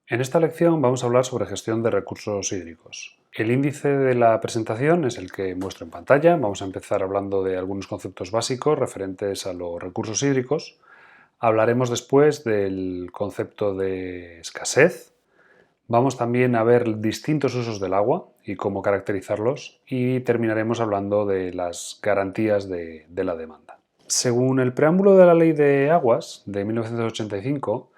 En esta lección vamos a hablar sobre gestión de recursos hídricos. El índice de la presentación es el que muestro en pantalla. Vamos a empezar hablando de algunos conceptos básicos referentes a los recursos hídricos. Hablaremos después del concepto de escasez. Vamos también a ver distintos usos del agua y cómo caracterizarlos. Y terminaremos hablando de las garantías de la demanda. Según el preámbulo de la Ley de Aguas de 1985,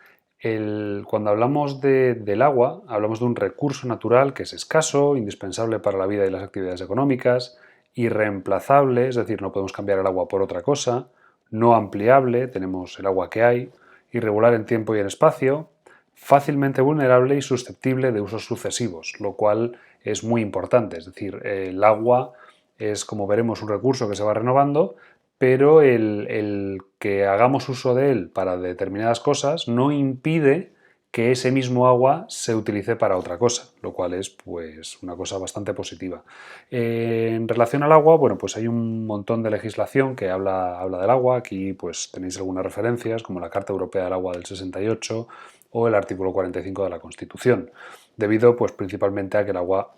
cuando hablamos del agua, hablamos de un recurso natural que es escaso, indispensable para la vida y las actividades económicas, irreemplazable, es decir, no podemos cambiar el agua por otra cosa, no ampliable, tenemos el agua que hay, irregular en tiempo y en espacio, fácilmente vulnerable y susceptible de usos sucesivos, lo cual es muy importante, es decir, el agua es, como veremos, un recurso que se va renovando, pero el que hagamos uso de él para determinadas cosas no impide que ese mismo agua se utilice para otra cosa, lo cual es pues una cosa bastante positiva. En relación al agua, bueno, pues hay un montón de legislación que habla del agua. Aquí pues tenéis algunas referencias, como la Carta Europea del Agua del 68 o el artículo 45 de la Constitución, debido pues principalmente a que el agua,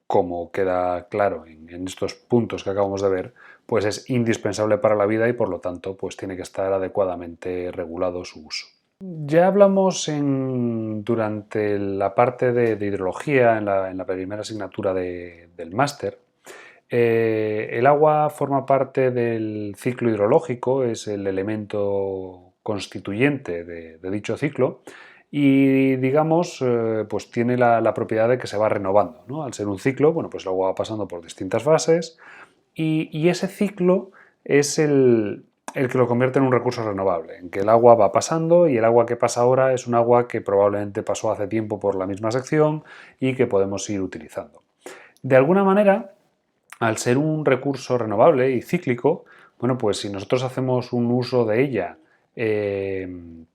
como queda claro en estos puntos que acabamos de ver, pues es indispensable para la vida y por lo tanto pues tiene que estar adecuadamente regulado su uso. Ya hablamos durante la parte de hidrología, en la primera asignatura del máster. El agua forma parte del ciclo hidrológico, es el elemento constituyente de dicho ciclo y, digamos, pues tiene la propiedad de que se va renovando, ¿no? Al ser un ciclo, bueno, pues el agua va pasando por distintas fases y ese ciclo es el que lo convierte en un recurso renovable, en que el agua va pasando y el agua que pasa ahora es un agua que probablemente pasó hace tiempo por la misma sección y que podemos ir utilizando. De alguna manera, al ser un recurso renovable y cíclico, bueno, pues si nosotros hacemos un uso de ella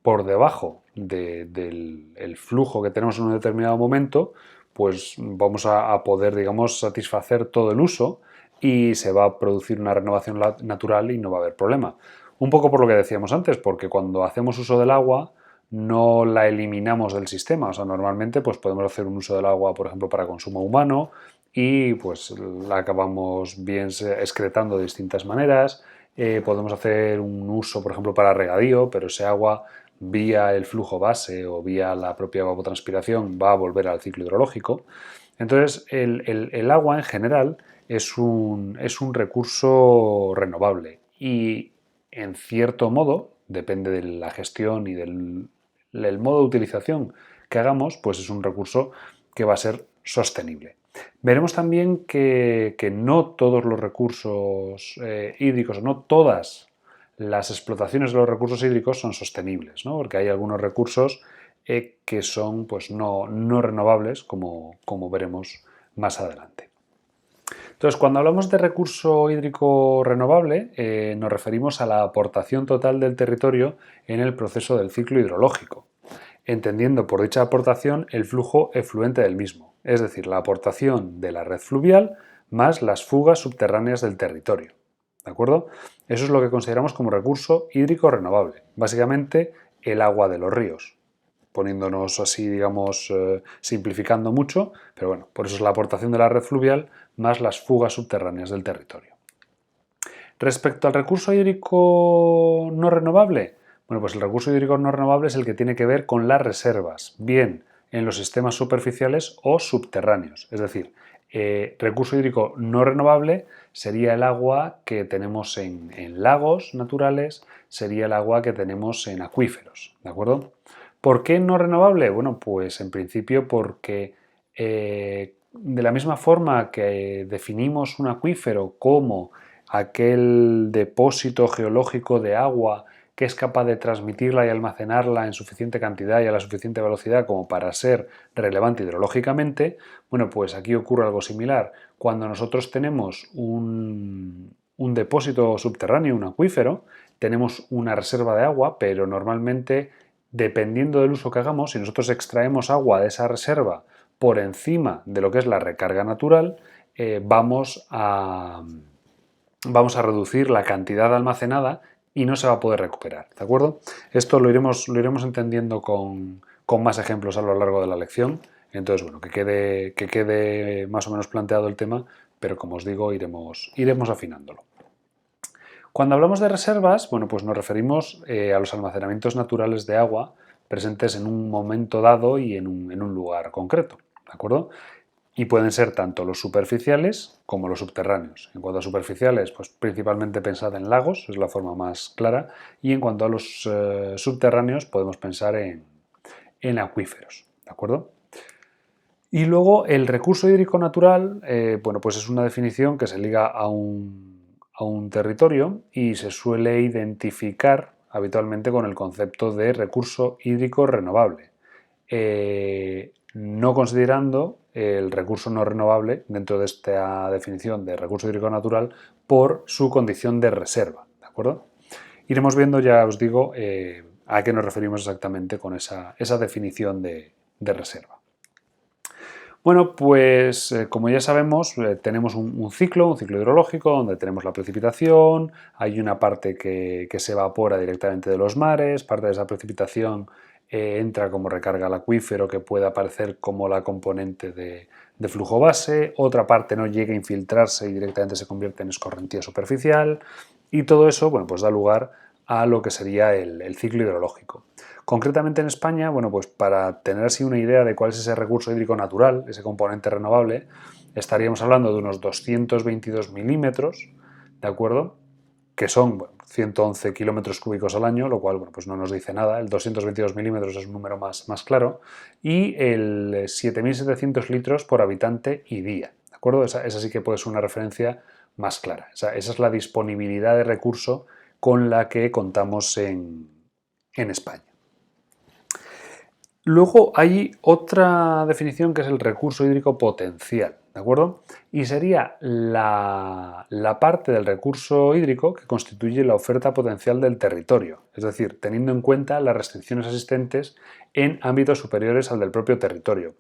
por debajo del flujo que tenemos en un determinado momento, pues vamos a poder, digamos, satisfacer todo el uso y se va a producir una renovación natural y no va a haber problema. Un poco por lo que decíamos antes, porque cuando hacemos uso del agua no la eliminamos del sistema. O sea, normalmente pues podemos hacer un uso del agua, por ejemplo, para consumo humano y pues la acabamos bien excretando de distintas maneras. Podemos hacer un uso, por ejemplo, para regadío, pero ese agua vía el flujo base o vía la propia evapotranspiración va a volver al ciclo hidrológico. Entonces, el agua en general es un recurso renovable y, en cierto modo, depende de la gestión y del modo de utilización que hagamos, pues es un recurso que va a ser sostenible. Veremos también que no todos los recursos hídricos, o no todas las explotaciones de los recursos hídricos son sostenibles, ¿no? Porque hay algunos recursos que son pues, no renovables, como veremos más adelante. Entonces, cuando hablamos de recurso hídrico renovable, nos referimos a la aportación total del territorio en el proceso del ciclo hidrológico, entendiendo por dicha aportación el flujo efluente del mismo, es decir, la aportación de la red fluvial más las fugas subterráneas del territorio. ¿De acuerdo? Eso es lo que consideramos como recurso hídrico renovable, básicamente el agua de los ríos, poniéndonos así, digamos, simplificando mucho, pero bueno, por eso es la aportación de la red fluvial más las fugas subterráneas del territorio. Respecto al recurso hídrico no renovable, bueno, pues el recurso hídrico no renovable es el que tiene que ver con las reservas, bien en los sistemas superficiales o subterráneos. Es decir, recurso hídrico no renovable sería el agua que tenemos en lagos naturales, sería el agua que tenemos en acuíferos, ¿de acuerdo? ¿Por qué no renovable? Bueno, pues en principio porque de la misma forma que definimos un acuífero como aquel depósito geológico de agua que es capaz de transmitirla y almacenarla en suficiente cantidad y a la suficiente velocidad como para ser relevante hidrológicamente, bueno, pues aquí ocurre algo similar. Cuando nosotros tenemos un depósito subterráneo, un acuífero, tenemos una reserva de agua, pero normalmente, dependiendo del uso que hagamos, si nosotros extraemos agua de esa reserva por encima de lo que es la recarga natural, vamos a reducir la cantidad almacenada y no se va a poder recuperar, ¿de acuerdo? Esto lo iremos entendiendo con con más ejemplos a lo largo de la lección. Entonces, bueno, que quede más o menos planteado el tema, pero como os digo, iremos afinándolo. Cuando hablamos de reservas, bueno, pues nos referimos a los almacenamientos naturales de agua presentes en un momento dado y en un lugar concreto, ¿de acuerdo? Y pueden ser tanto los superficiales como los subterráneos. En cuanto a superficiales, pues principalmente pensad en lagos, es la forma más clara, y en cuanto a los subterráneos podemos pensar en acuíferos, ¿de acuerdo? Y luego el recurso hídrico natural, bueno, pues es una definición que se liga a un territorio y se suele identificar habitualmente con el concepto de recurso hídrico renovable, no considerando el recurso no renovable dentro de esta definición de recurso hídrico natural por su condición de reserva, ¿de acuerdo? Iremos viendo, ya os digo, a qué nos referimos exactamente con esa definición de reserva. Bueno, pues como ya sabemos, tenemos un ciclo hidrológico, donde tenemos la precipitación, hay una parte que se evapora directamente de los mares, parte de esa precipitación entra como recarga al acuífero, que puede aparecer como la componente de flujo base, otra parte no llega a infiltrarse y directamente se convierte en escorrentía superficial, y todo eso, bueno, pues da lugar a lo que sería el ciclo hidrológico. Concretamente en España, bueno, pues para tener así una idea de cuál es ese recurso hídrico natural, ese componente renovable, estaríamos hablando de unos 222 milímetros, ¿de acuerdo? Que son, bueno, 111 kilómetros cúbicos al año, lo cual, bueno, pues no nos dice nada. El 222 milímetros es un número más claro. Y el 7.700 litros por habitante y día, ¿de acuerdo? Esa sí que puede ser una referencia más clara. Esa es la disponibilidad de recurso con la que contamos en España. Luego hay otra definición que es el recurso hídrico potencial, ¿de acuerdo? Y sería la parte del recurso hídrico que constituye la oferta potencial del territorio, es decir, teniendo en cuenta las restricciones existentes en ámbitos superiores al del propio territorio.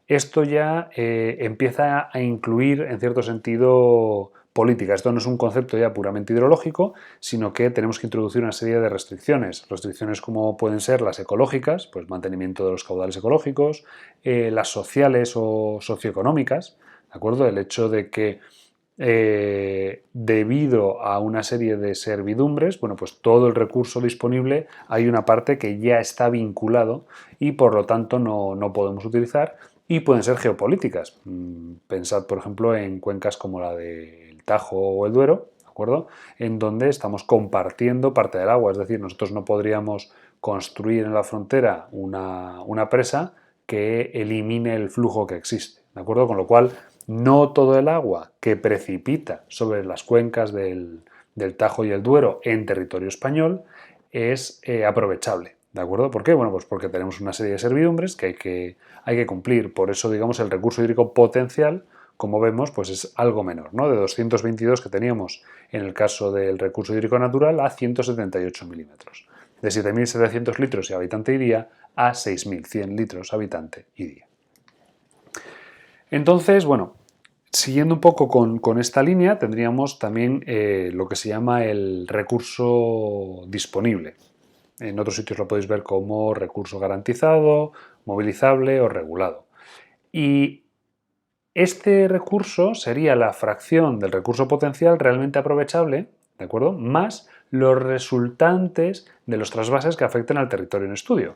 Esto ya empieza a incluir, en cierto sentido, política. Esto no es un concepto ya puramente hidrológico, sino que tenemos que introducir una serie de restricciones. Restricciones como pueden ser las ecológicas, pues mantenimiento de los caudales ecológicos, las sociales o socioeconómicas, ¿de acuerdo? El hecho de que debido a una serie de servidumbres, bueno, pues todo el recurso disponible hay una parte que ya está vinculado y por lo tanto no podemos utilizar, y pueden ser geopolíticas. Pensad, por ejemplo, en cuencas como la del Tajo o el Duero, ¿de acuerdo? En donde estamos compartiendo parte del agua, es decir, nosotros no podríamos construir en la frontera una presa que elimine el flujo que existe, ¿de acuerdo? Con lo cual, no todo el agua que precipita sobre las cuencas del Tajo y el Duero en territorio español es aprovechable, ¿de acuerdo? ¿Por qué? Bueno, pues porque tenemos una serie de servidumbres que hay que cumplir. Por eso, digamos, el recurso hídrico potencial, como vemos, pues es algo menor, ¿no? De 222 que teníamos en el caso del recurso hídrico natural a 178 milímetros. De 7.700 litros y habitante y día a 6.100 litros habitante y día. Entonces, bueno, siguiendo un poco con esta línea, tendríamos también lo que se llama el recurso disponible. En otros sitios lo podéis ver como recurso garantizado, movilizable o regulado. Y este recurso sería la fracción del recurso potencial realmente aprovechable, ¿de acuerdo?, más los resultantes de los trasvases que afecten al territorio en estudio.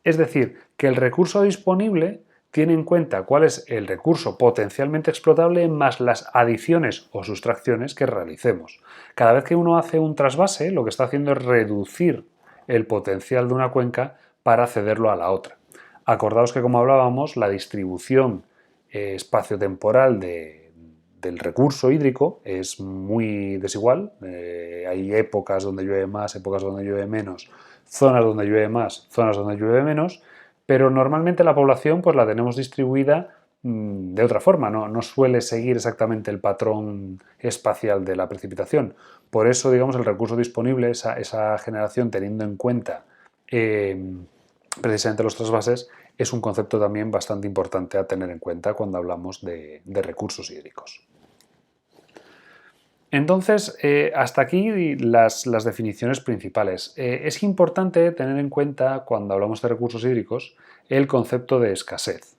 Es decir, que el recurso disponible tiene en cuenta cuál es el recurso potencialmente explotable más las adiciones o sustracciones que realicemos. Cada vez que uno hace un trasvase, lo que está haciendo es reducir el potencial de una cuenca para cederlo a la otra. Acordaos que, como hablábamos, la distribución espaciotemporal del recurso hídrico es muy desigual. Hay épocas donde llueve más, épocas donde llueve menos, zonas donde llueve más, zonas donde llueve menos, pero normalmente la población pues la tenemos distribuida de otra forma, no suele seguir exactamente el patrón espacial de la precipitación. Por eso, digamos, el recurso disponible, esa generación teniendo en cuenta precisamente los trasvases, es un concepto también bastante importante a tener en cuenta cuando hablamos de recursos hídricos. Entonces, hasta aquí las definiciones principales. Es importante tener en cuenta, cuando hablamos de recursos hídricos, el concepto de escasez.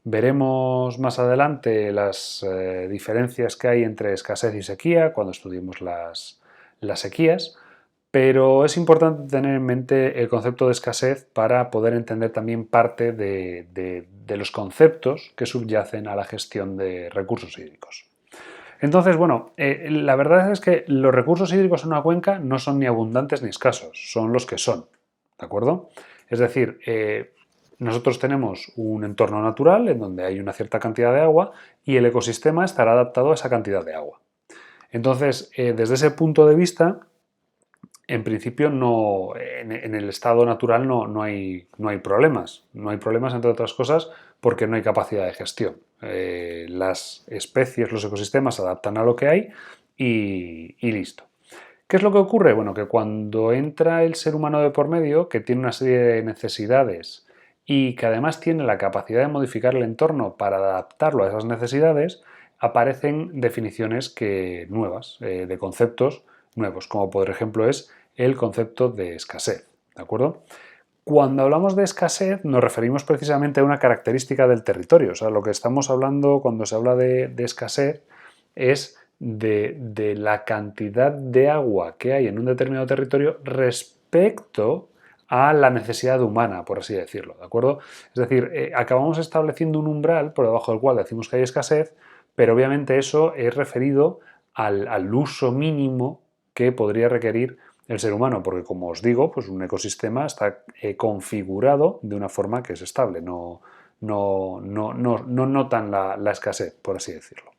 Veremos más adelante las diferencias que hay entre escasez y sequía cuando estudiemos las sequías, pero es importante tener en mente el concepto de escasez para poder entender también parte de los conceptos que subyacen a la gestión de recursos hídricos. Entonces, bueno, la verdad es que los recursos hídricos en una cuenca no son ni abundantes ni escasos, son los que son, ¿de acuerdo? Es decir, nosotros tenemos un entorno natural en donde hay una cierta cantidad de agua y el ecosistema estará adaptado a esa cantidad de agua. Entonces, desde ese punto de vista, en principio no, en el estado natural no hay problemas. No hay problemas, entre otras cosas, porque no hay capacidad de gestión. Las especies, los ecosistemas se adaptan a lo que hay y listo. ¿Qué es lo que ocurre? Bueno, que cuando entra el ser humano de por medio, que tiene una serie de necesidades y que además tiene la capacidad de modificar el entorno para adaptarlo a esas necesidades, aparecen definiciones nuevas, de conceptos nuevos, como por ejemplo es el concepto de escasez, ¿de acuerdo? Cuando hablamos de escasez nos referimos precisamente a una característica del territorio, o sea, lo que estamos hablando cuando se habla de escasez es de la cantidad de agua que hay en un determinado territorio respecto a la necesidad humana, por así decirlo, ¿de acuerdo? Es decir, acabamos estableciendo un umbral por debajo del cual decimos que hay escasez, pero obviamente eso es referido al uso mínimo que podría requerir el ser humano, porque como os digo, pues un ecosistema está configurado de una forma que es estable, no notan la escasez, por así decirlo.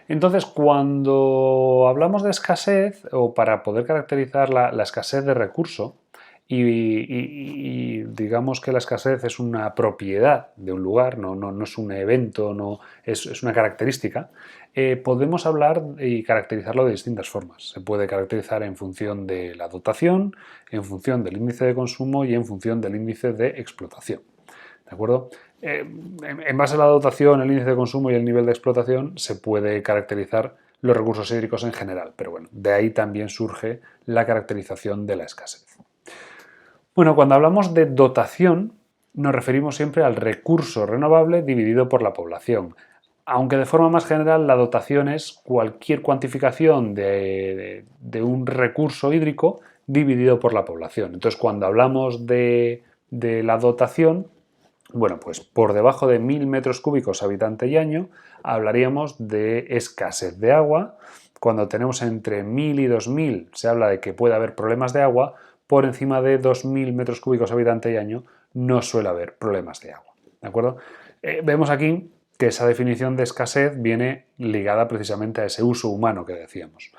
Entonces, cuando hablamos de escasez, o para poder caracterizar la escasez de recurso, y digamos que la escasez es una propiedad de un lugar, no es un evento, no es una característica, podemos hablar y caracterizarlo de distintas formas. Se puede caracterizar en función de la dotación, en función del índice de consumo y en función del índice de explotación. ¿De acuerdo? En base a la dotación, el índice de consumo y el nivel de explotación se puede caracterizar los recursos hídricos en general, pero bueno, de ahí también surge la caracterización de la escasez. Bueno, cuando hablamos de dotación, nos referimos siempre al recurso renovable dividido por la población. Aunque de forma más general la dotación es cualquier cuantificación de un recurso hídrico dividido por la población. Entonces, cuando hablamos de la dotación, bueno, pues por debajo de 1000 metros cúbicos habitante y año hablaríamos de escasez de agua. Cuando tenemos entre 1000 y 2000 se habla de que puede haber problemas de agua. Por encima de 2000 metros cúbicos habitante y año no suele haber problemas de agua. ¿De acuerdo? Vemos aquí que esa definición de escasez viene ligada precisamente a ese uso humano que decíamos.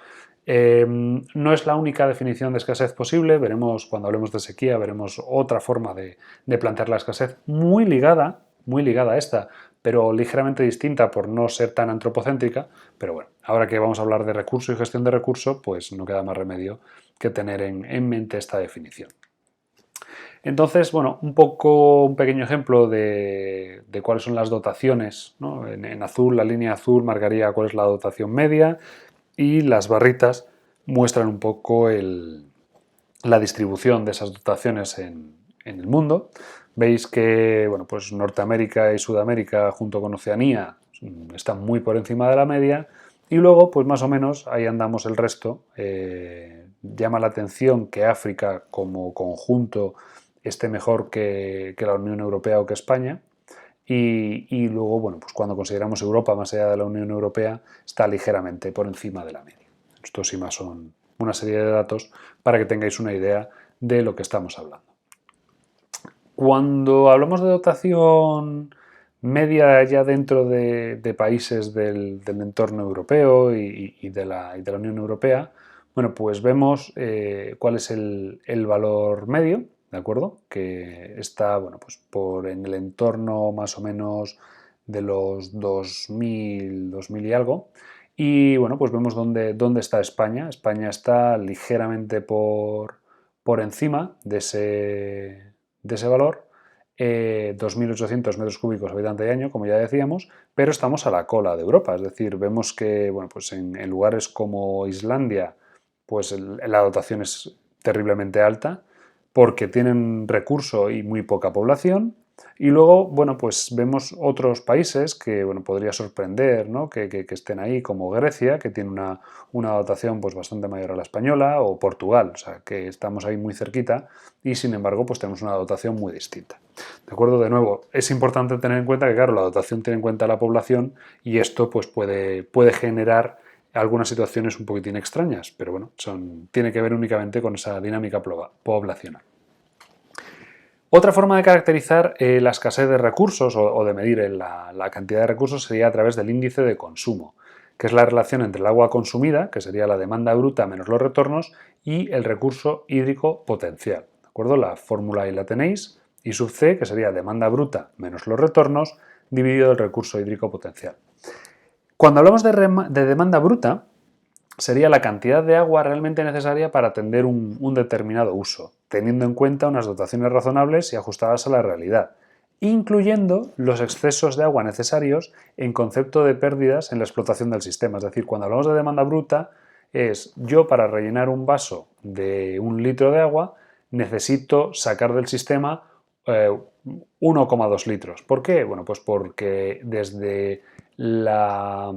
No es la única definición de escasez posible, veremos cuando hablemos de sequía, veremos otra forma de plantear la escasez muy ligada a esta, pero ligeramente distinta por no ser tan antropocéntrica, pero bueno, ahora que vamos a hablar de recurso y gestión de recurso, pues no queda más remedio que tener en mente esta definición. Entonces, bueno, un pequeño ejemplo de cuáles son las dotaciones, ¿no? En azul, la línea azul marcaría cuál es la dotación media y las barritas muestran un poco la distribución de esas dotaciones en el mundo. Veis que bueno, pues Norteamérica y Sudamérica junto con Oceanía están muy por encima de la media y luego pues más o menos ahí andamos el resto. Llama la atención que África como conjunto esté mejor que la Unión Europea o que España. Y luego, bueno, pues cuando consideramos Europa más allá de la Unión Europea, está ligeramente por encima de la media. Estos sí más son una serie de datos para que tengáis una idea de lo que estamos hablando. Cuando hablamos de dotación media ya dentro de países del entorno europeo y de la Unión Europea, bueno, pues vemos cuál es el valor medio, ¿de acuerdo? Que está, bueno, pues en el entorno más o menos de los 2000 y algo. Y bueno, pues vemos dónde está España. España está ligeramente por encima de ese valor. 2.800 metros cúbicos habitante de año, como ya decíamos, pero estamos a la cola de Europa. Es decir, vemos que bueno, pues en lugares como Islandia, pues la dotación es terriblemente alta porque tienen recurso y muy poca población. Y luego, bueno, pues vemos otros países que, bueno, podría sorprender, ¿no? que estén ahí, como Grecia, que tiene una dotación pues bastante mayor a la española, o Portugal, o sea, que estamos ahí muy cerquita y, sin embargo, pues tenemos una dotación muy distinta. ¿De acuerdo? De nuevo, es importante tener en cuenta que, claro, la dotación tiene en cuenta la población y esto pues puede generar algunas situaciones un poquitín extrañas, pero bueno, tiene que ver únicamente con esa dinámica poblacional. Otra forma de caracterizar la escasez de recursos o de medir la cantidad de recursos sería a través del índice de consumo, que es la relación entre el agua consumida, que sería la demanda bruta menos los retornos, y el recurso hídrico potencial. ¿De acuerdo? La fórmula ahí la tenéis, I sub C, que sería demanda bruta menos los retornos, dividido el recurso hídrico potencial. Cuando hablamos de demanda bruta, sería la cantidad de agua realmente necesaria para atender un determinado uso, teniendo en cuenta unas dotaciones razonables y ajustadas a la realidad, incluyendo los excesos de agua necesarios en concepto de pérdidas en la explotación del sistema. Es decir, cuando hablamos de demanda bruta, es yo para rellenar un vaso de 1 litro de agua necesito sacar del sistema 1,2 litros. ¿Por qué? Bueno, pues porque desde la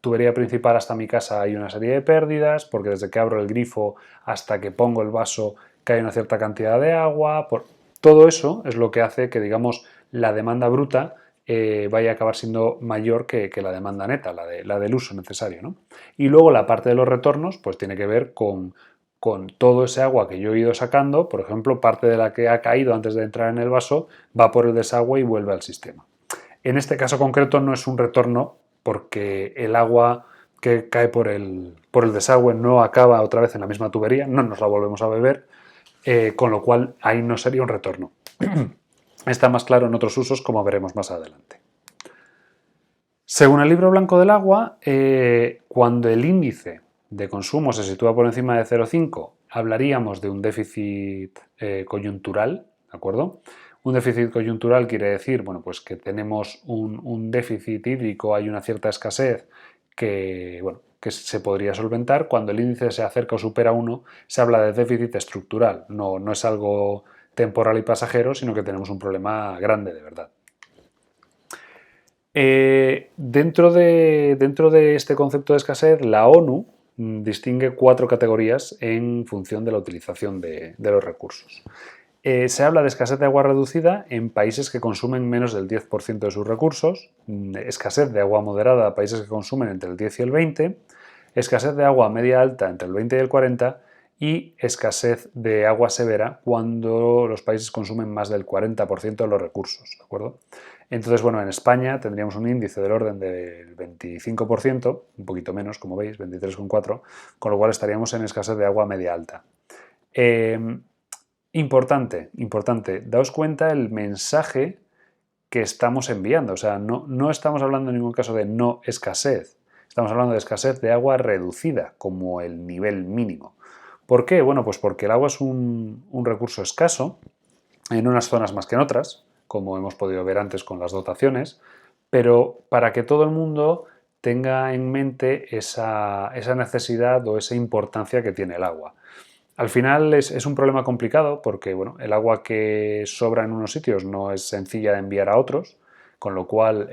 tubería principal hasta mi casa hay una serie de pérdidas, porque desde que abro el grifo hasta que pongo el vaso cae una cierta cantidad de agua. Todo eso es lo que hace que, digamos, la demanda bruta vaya a acabar siendo mayor que la demanda neta, la del uso necesario, ¿no? Y luego la parte de los retornos pues tiene que ver con todo ese agua que yo he ido sacando. Por ejemplo, parte de la que ha caído antes de entrar en el vaso va por el desagüe y vuelve al sistema. En este caso concreto no es un retorno porque el agua que cae por el desagüe no acaba otra vez en la misma tubería, no nos la volvemos a beber, con lo cual ahí no sería un retorno. Está más claro en otros usos, como veremos más adelante. Según el libro blanco del agua, cuando el índice de consumo se sitúa por encima de 0,5, hablaríamos de un déficit coyuntural, ¿de acuerdo? Un déficit coyuntural quiere decir, bueno, pues que tenemos un déficit hídrico, hay una cierta escasez que, bueno, que se podría solventar. Cuando el índice se acerca o supera 1, se habla de déficit estructural. No es algo temporal y pasajero, sino que tenemos un problema grande de verdad. Dentro de este concepto de escasez, la ONU distingue 4 categorías en función de la utilización de los recursos. Se habla de escasez de agua reducida en países que consumen menos del 10% de sus recursos, escasez de agua moderada a países que consumen entre el 10 y el 20, escasez de agua media alta entre el 20 y el 40 y escasez de agua severa cuando los países consumen más del 40% de los recursos, ¿de acuerdo? Entonces, bueno, en España tendríamos un índice del orden del 25%, un poquito menos, como veis, 23,4%, con lo cual estaríamos en escasez de agua media alta. Importante, daos cuenta el mensaje que estamos enviando. O sea, no estamos hablando en ningún caso de no escasez, estamos hablando de escasez de agua reducida como el nivel mínimo. ¿Por qué? Bueno, pues porque el agua es un recurso escaso en unas zonas más que en otras, como hemos podido ver antes con las dotaciones, pero para que todo el mundo tenga en mente esa necesidad o esa importancia que tiene el agua. Al final es un problema complicado porque bueno, el agua que sobra en unos sitios no es sencilla de enviar a otros, con lo cual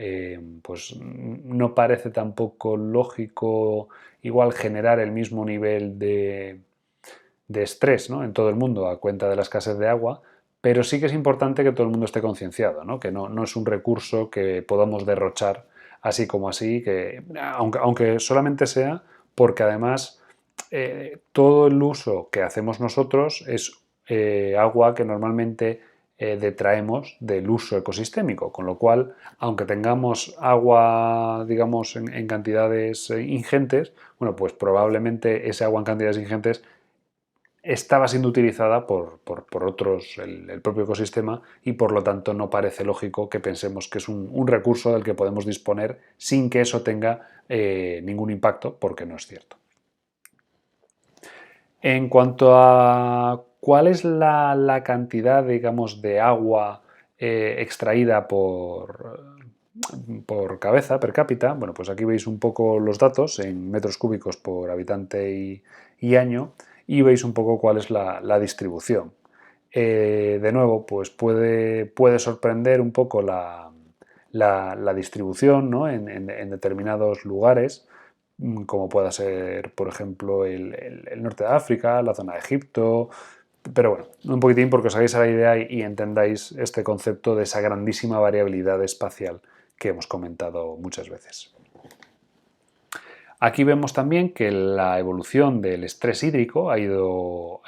pues no parece tampoco lógico igual generar el mismo nivel de estrés, ¿no?, en todo el mundo a cuenta de la escasez de agua, pero sí que es importante que todo el mundo esté concienciado, ¿no?, que no es un recurso que podamos derrochar así como así, que, aunque solamente sea porque además todo el uso que hacemos nosotros es agua que normalmente detraemos del uso ecosistémico, con lo cual, aunque tengamos agua, digamos, en cantidades ingentes, bueno, pues probablemente ese agua en cantidades ingentes estaba siendo utilizada por otros, el propio ecosistema, y por lo tanto no parece lógico que pensemos que es un recurso del que podemos disponer sin que eso tenga ningún impacto, porque no es cierto. En cuanto a cuál es la cantidad, digamos, de agua extraída por cabeza, per cápita. Bueno, pues aquí veis un poco los datos en metros cúbicos por habitante y año, y veis un poco cuál es la distribución. De nuevo, pues puede sorprender un poco la distribución, ¿no? en determinados lugares, como pueda ser, por ejemplo, el norte de África, la zona de Egipto. Pero bueno, un poquitín porque os hagáis a la idea y entendáis este concepto de esa grandísima variabilidad espacial que hemos comentado muchas veces. Aquí vemos también que la evolución del estrés hídrico ha ido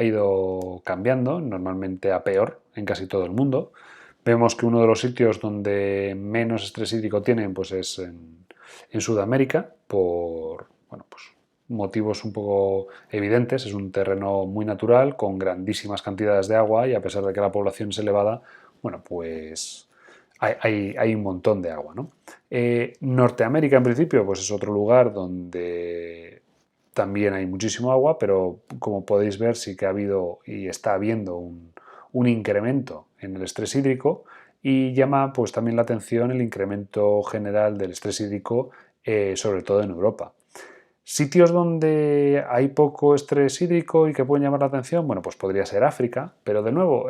cambiando, normalmente a peor en casi todo el mundo. Vemos que uno de los sitios donde menos estrés hídrico tienen pues es en Sudamérica, por bueno, pues motivos un poco evidentes. Es un terreno muy natural, con grandísimas cantidades de agua, y a pesar de que la población es elevada, bueno, pues hay un montón de agua, ¿no? Norteamérica, en principio, pues es otro lugar donde también hay muchísimo agua, pero como podéis ver, sí que ha habido y está habiendo un incremento en el estrés hídrico, y llama pues también la atención el incremento general del estrés hídrico, sobre todo en Europa. Sitios donde hay poco estrés hídrico y que pueden llamar la atención, bueno, pues podría ser África, pero de nuevo,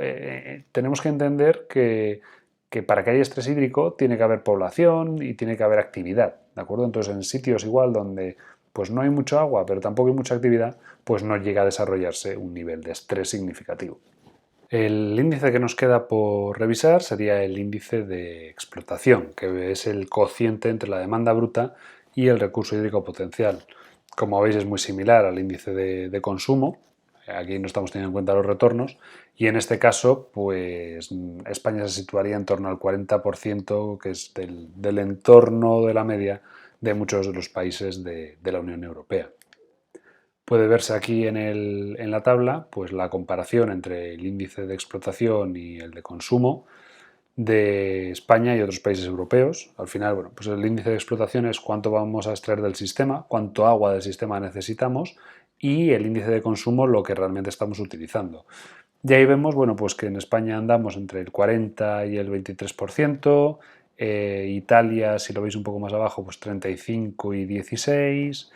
tenemos que entender que para que haya estrés hídrico tiene que haber población y tiene que haber actividad, ¿de acuerdo? Entonces, en sitios igual donde pues no hay mucho agua, pero tampoco hay mucha actividad, pues no llega a desarrollarse un nivel de estrés significativo. El índice que nos queda por revisar sería el índice de explotación, que es el cociente entre la demanda bruta y el recurso hídrico potencial. Como veis, es muy similar al índice de consumo. Aquí no estamos teniendo en cuenta los retornos, y en este caso pues España se situaría en torno al 40%, que es del entorno de la media de muchos de los países de la Unión Europea. Puede verse aquí en la tabla pues la comparación entre el índice de explotación y el de consumo de España y otros países europeos. Al final, bueno, pues el índice de explotación es cuánto vamos a extraer del sistema, cuánto agua del sistema necesitamos, y el índice de consumo lo que realmente estamos utilizando. Y ahí vemos, bueno, pues que en España andamos entre el 40 y el 23%, Italia, si lo veis un poco más abajo, pues 35 y 16,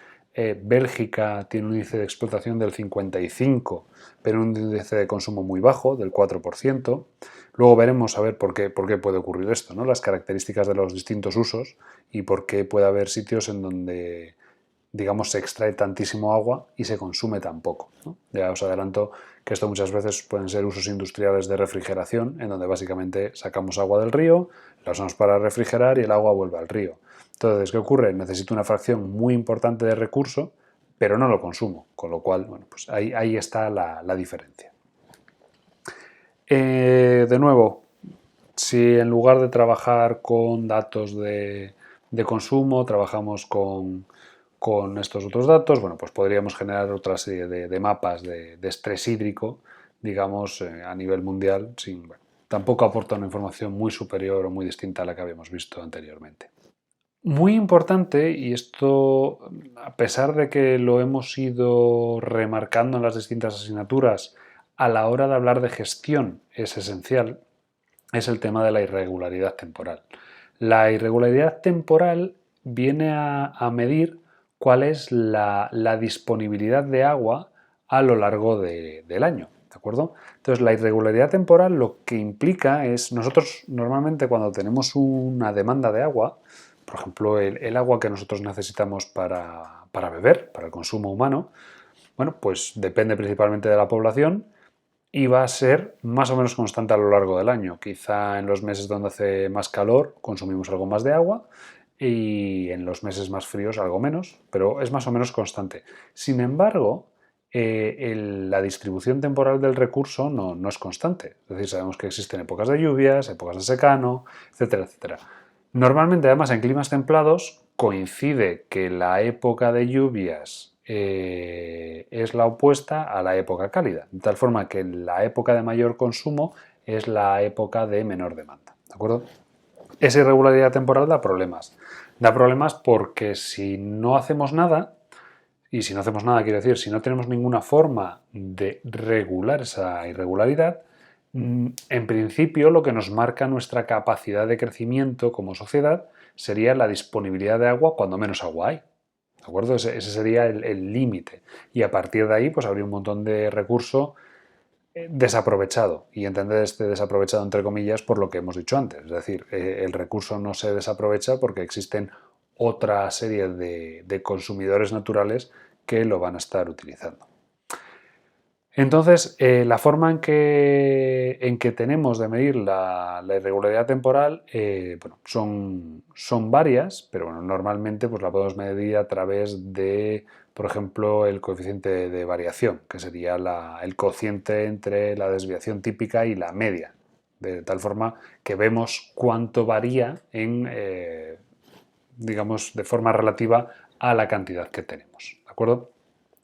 Bélgica tiene un índice de explotación del 55, pero un índice de consumo muy bajo, del 4%. Luego veremos a ver por qué puede ocurrir esto, ¿no? Las características de los distintos usos y por qué puede haber sitios en donde, digamos, se extrae tantísimo agua y se consume tan poco, ¿no? Ya os adelanto que esto muchas veces pueden ser usos industriales de refrigeración, en donde básicamente sacamos agua del río, la usamos para refrigerar y el agua vuelve al río. Entonces, ¿qué ocurre? Necesito una fracción muy importante de recurso, pero no lo consumo, con lo cual, bueno, pues ahí está la diferencia. De nuevo, si en lugar de trabajar con datos de consumo, trabajamos con estos otros datos, bueno, pues podríamos generar otra serie de mapas de estrés hídrico, digamos, a nivel mundial, bueno, tampoco aporta una información muy superior o muy distinta a la que habíamos visto anteriormente. Muy importante, y esto a pesar de que lo hemos ido remarcando en las distintas asignaturas, a la hora de hablar de gestión es esencial, es el tema de la irregularidad temporal. La irregularidad temporal viene a medir cuál es la disponibilidad de agua a lo largo del año, ¿de acuerdo? Entonces, la irregularidad temporal lo que implica es, nosotros normalmente cuando tenemos una demanda de agua, por ejemplo, el agua que nosotros necesitamos para beber, para el consumo humano, bueno, pues depende principalmente de la población y va a ser más o menos constante a lo largo del año. Quizá en los meses donde hace más calor consumimos algo más de agua, y en los meses más fríos algo menos, pero es más o menos constante. Sin embargo, la distribución temporal del recurso no es constante. Es decir, sabemos que existen épocas de lluvias, épocas de secano, etcétera, etcétera. Normalmente, además, en climas templados coincide que la época de lluvias es la opuesta a la época cálida, de tal forma que la época de mayor consumo es la época de menor demanda, ¿de acuerdo? Esa irregularidad temporal da problemas. Da problemas porque si no hacemos nada, y si no hacemos nada quiere decir si no tenemos ninguna forma de regular esa irregularidad, En principio, lo que nos marca nuestra capacidad de crecimiento como sociedad sería la disponibilidad de agua cuando menos agua hay. ¿De acuerdo? Ese sería el límite. Y a partir de ahí, pues habría un montón de recurso desaprovechado. Y entender este desaprovechado, entre comillas, por lo que hemos dicho antes. Es decir, el recurso no se desaprovecha porque existen otra serie de consumidores naturales que lo van a estar utilizando. Entonces, la forma en que tenemos de medir la irregularidad temporal, bueno, son varias, pero bueno, normalmente pues, la podemos medir a través de, por ejemplo, el coeficiente de variación, que sería el cociente entre la desviación típica y la media, de tal forma que vemos cuánto varía digamos, de forma relativa a la cantidad que tenemos. ¿De acuerdo?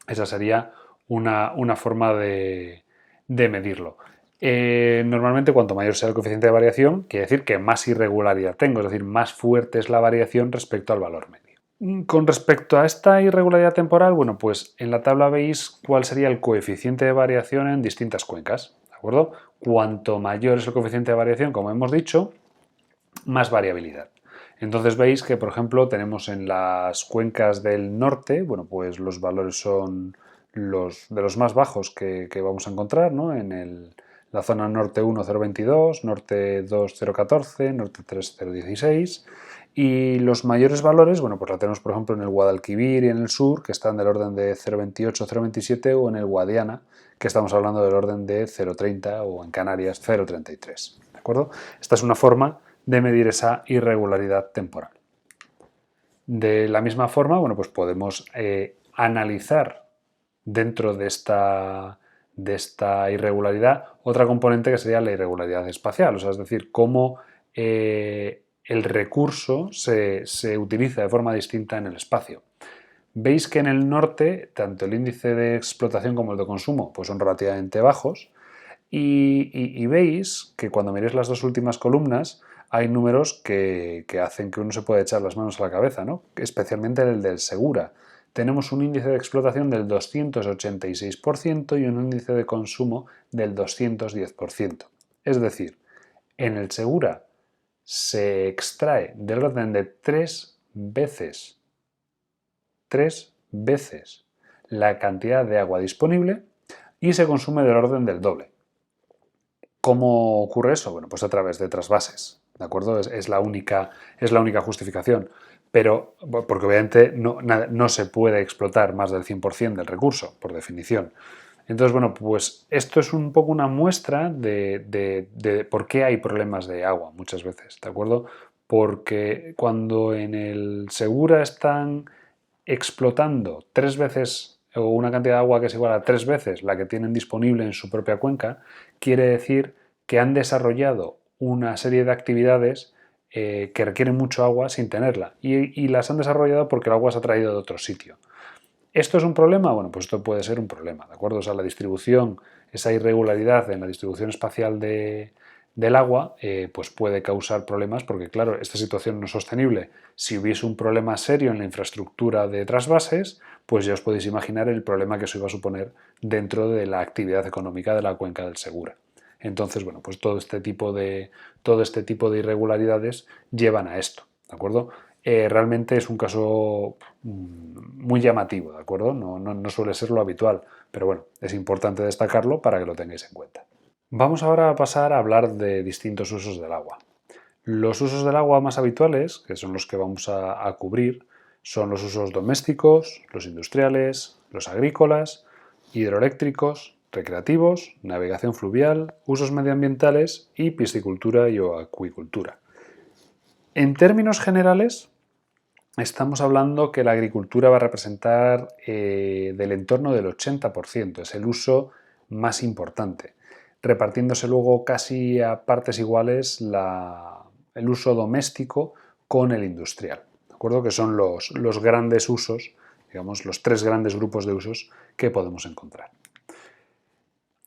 Esa sería una forma de medirlo. Normalmente, cuanto mayor sea el coeficiente de variación, quiere decir que más irregularidad tengo, es decir, más fuerte es la variación respecto al valor medio. Con respecto a esta irregularidad temporal, bueno, pues en la tabla veis cuál sería el coeficiente de variación en distintas cuencas, ¿de acuerdo? Cuanto mayor es el coeficiente de variación, como hemos dicho, más variabilidad. Entonces veis que, por ejemplo, tenemos en las cuencas del norte, bueno, pues los valores son de los más bajos que vamos a encontrar, ¿no? La zona norte 1, 0,22, norte 2, 0,14, norte 3, 0,16. Y los mayores valores, bueno, pues la tenemos, por ejemplo, en el Guadalquivir y en el sur, que están del orden de 0,28, 0,27, o en el Guadiana, que estamos hablando del orden de 0,30, o en Canarias 0,33. ¿De acuerdo? Esta es una forma de medir esa irregularidad temporal. De la misma forma, bueno, pues podemos analizar dentro de esta irregularidad otra componente que sería la irregularidad espacial, o sea, es decir, cómo el recurso se utiliza de forma distinta en el espacio. Veis que en el norte, tanto el índice de explotación como el de consumo pues son relativamente bajos, y veis que cuando miréis las dos últimas columnas hay números que hacen que uno se pueda echar las manos a la cabeza, ¿no? Especialmente el del Segura. Tenemos un índice de explotación del 286% y un índice de consumo del 210%. Es decir, en el Segura se extrae del orden de tres veces la cantidad de agua disponible y se consume del orden del doble. ¿Cómo ocurre eso? Bueno, pues a través de trasvases, ¿de acuerdo? Es la única justificación. Pero, porque obviamente no se puede explotar más del 100% del recurso, por definición. Entonces, bueno, pues esto es un poco una muestra de por qué hay problemas de agua muchas veces, ¿de acuerdo? Porque cuando en el Segura están explotando 3 veces o una cantidad de agua que es igual a 3 veces la que tienen disponible en su propia cuenca, quiere decir que han desarrollado una serie de actividades que requieren mucho agua sin tenerla y las han desarrollado porque el agua se ha traído de otro sitio. ¿Esto es un problema? Bueno, pues esto puede ser un problema, ¿de acuerdo? O sea, la distribución, esa irregularidad en la distribución espacial del agua, pues puede causar problemas porque, claro, esta situación no es sostenible. Si hubiese un problema serio en la infraestructura de trasvases, pues ya os podéis imaginar el problema que eso iba a suponer dentro de la actividad económica de la cuenca del Segura. Entonces, bueno, pues todo este tipo de irregularidades llevan a esto, ¿de acuerdo? Realmente es un caso muy llamativo, ¿de acuerdo? No suele ser lo habitual, pero bueno, es importante destacarlo para que lo tengáis en cuenta. Vamos ahora a pasar a hablar de distintos usos del agua. Los usos del agua más habituales, que son los que vamos a cubrir, son los usos domésticos, los industriales, los agrícolas, hidroeléctricos, recreativos, navegación fluvial, usos medioambientales y piscicultura y acuicultura. En términos generales, estamos hablando que la agricultura va a representar del entorno del 80%, es el uso más importante, repartiéndose luego casi a partes iguales el uso doméstico con el industrial, ¿de acuerdo? Que son los grandes usos, digamos, los tres grandes grupos de usos que podemos encontrar.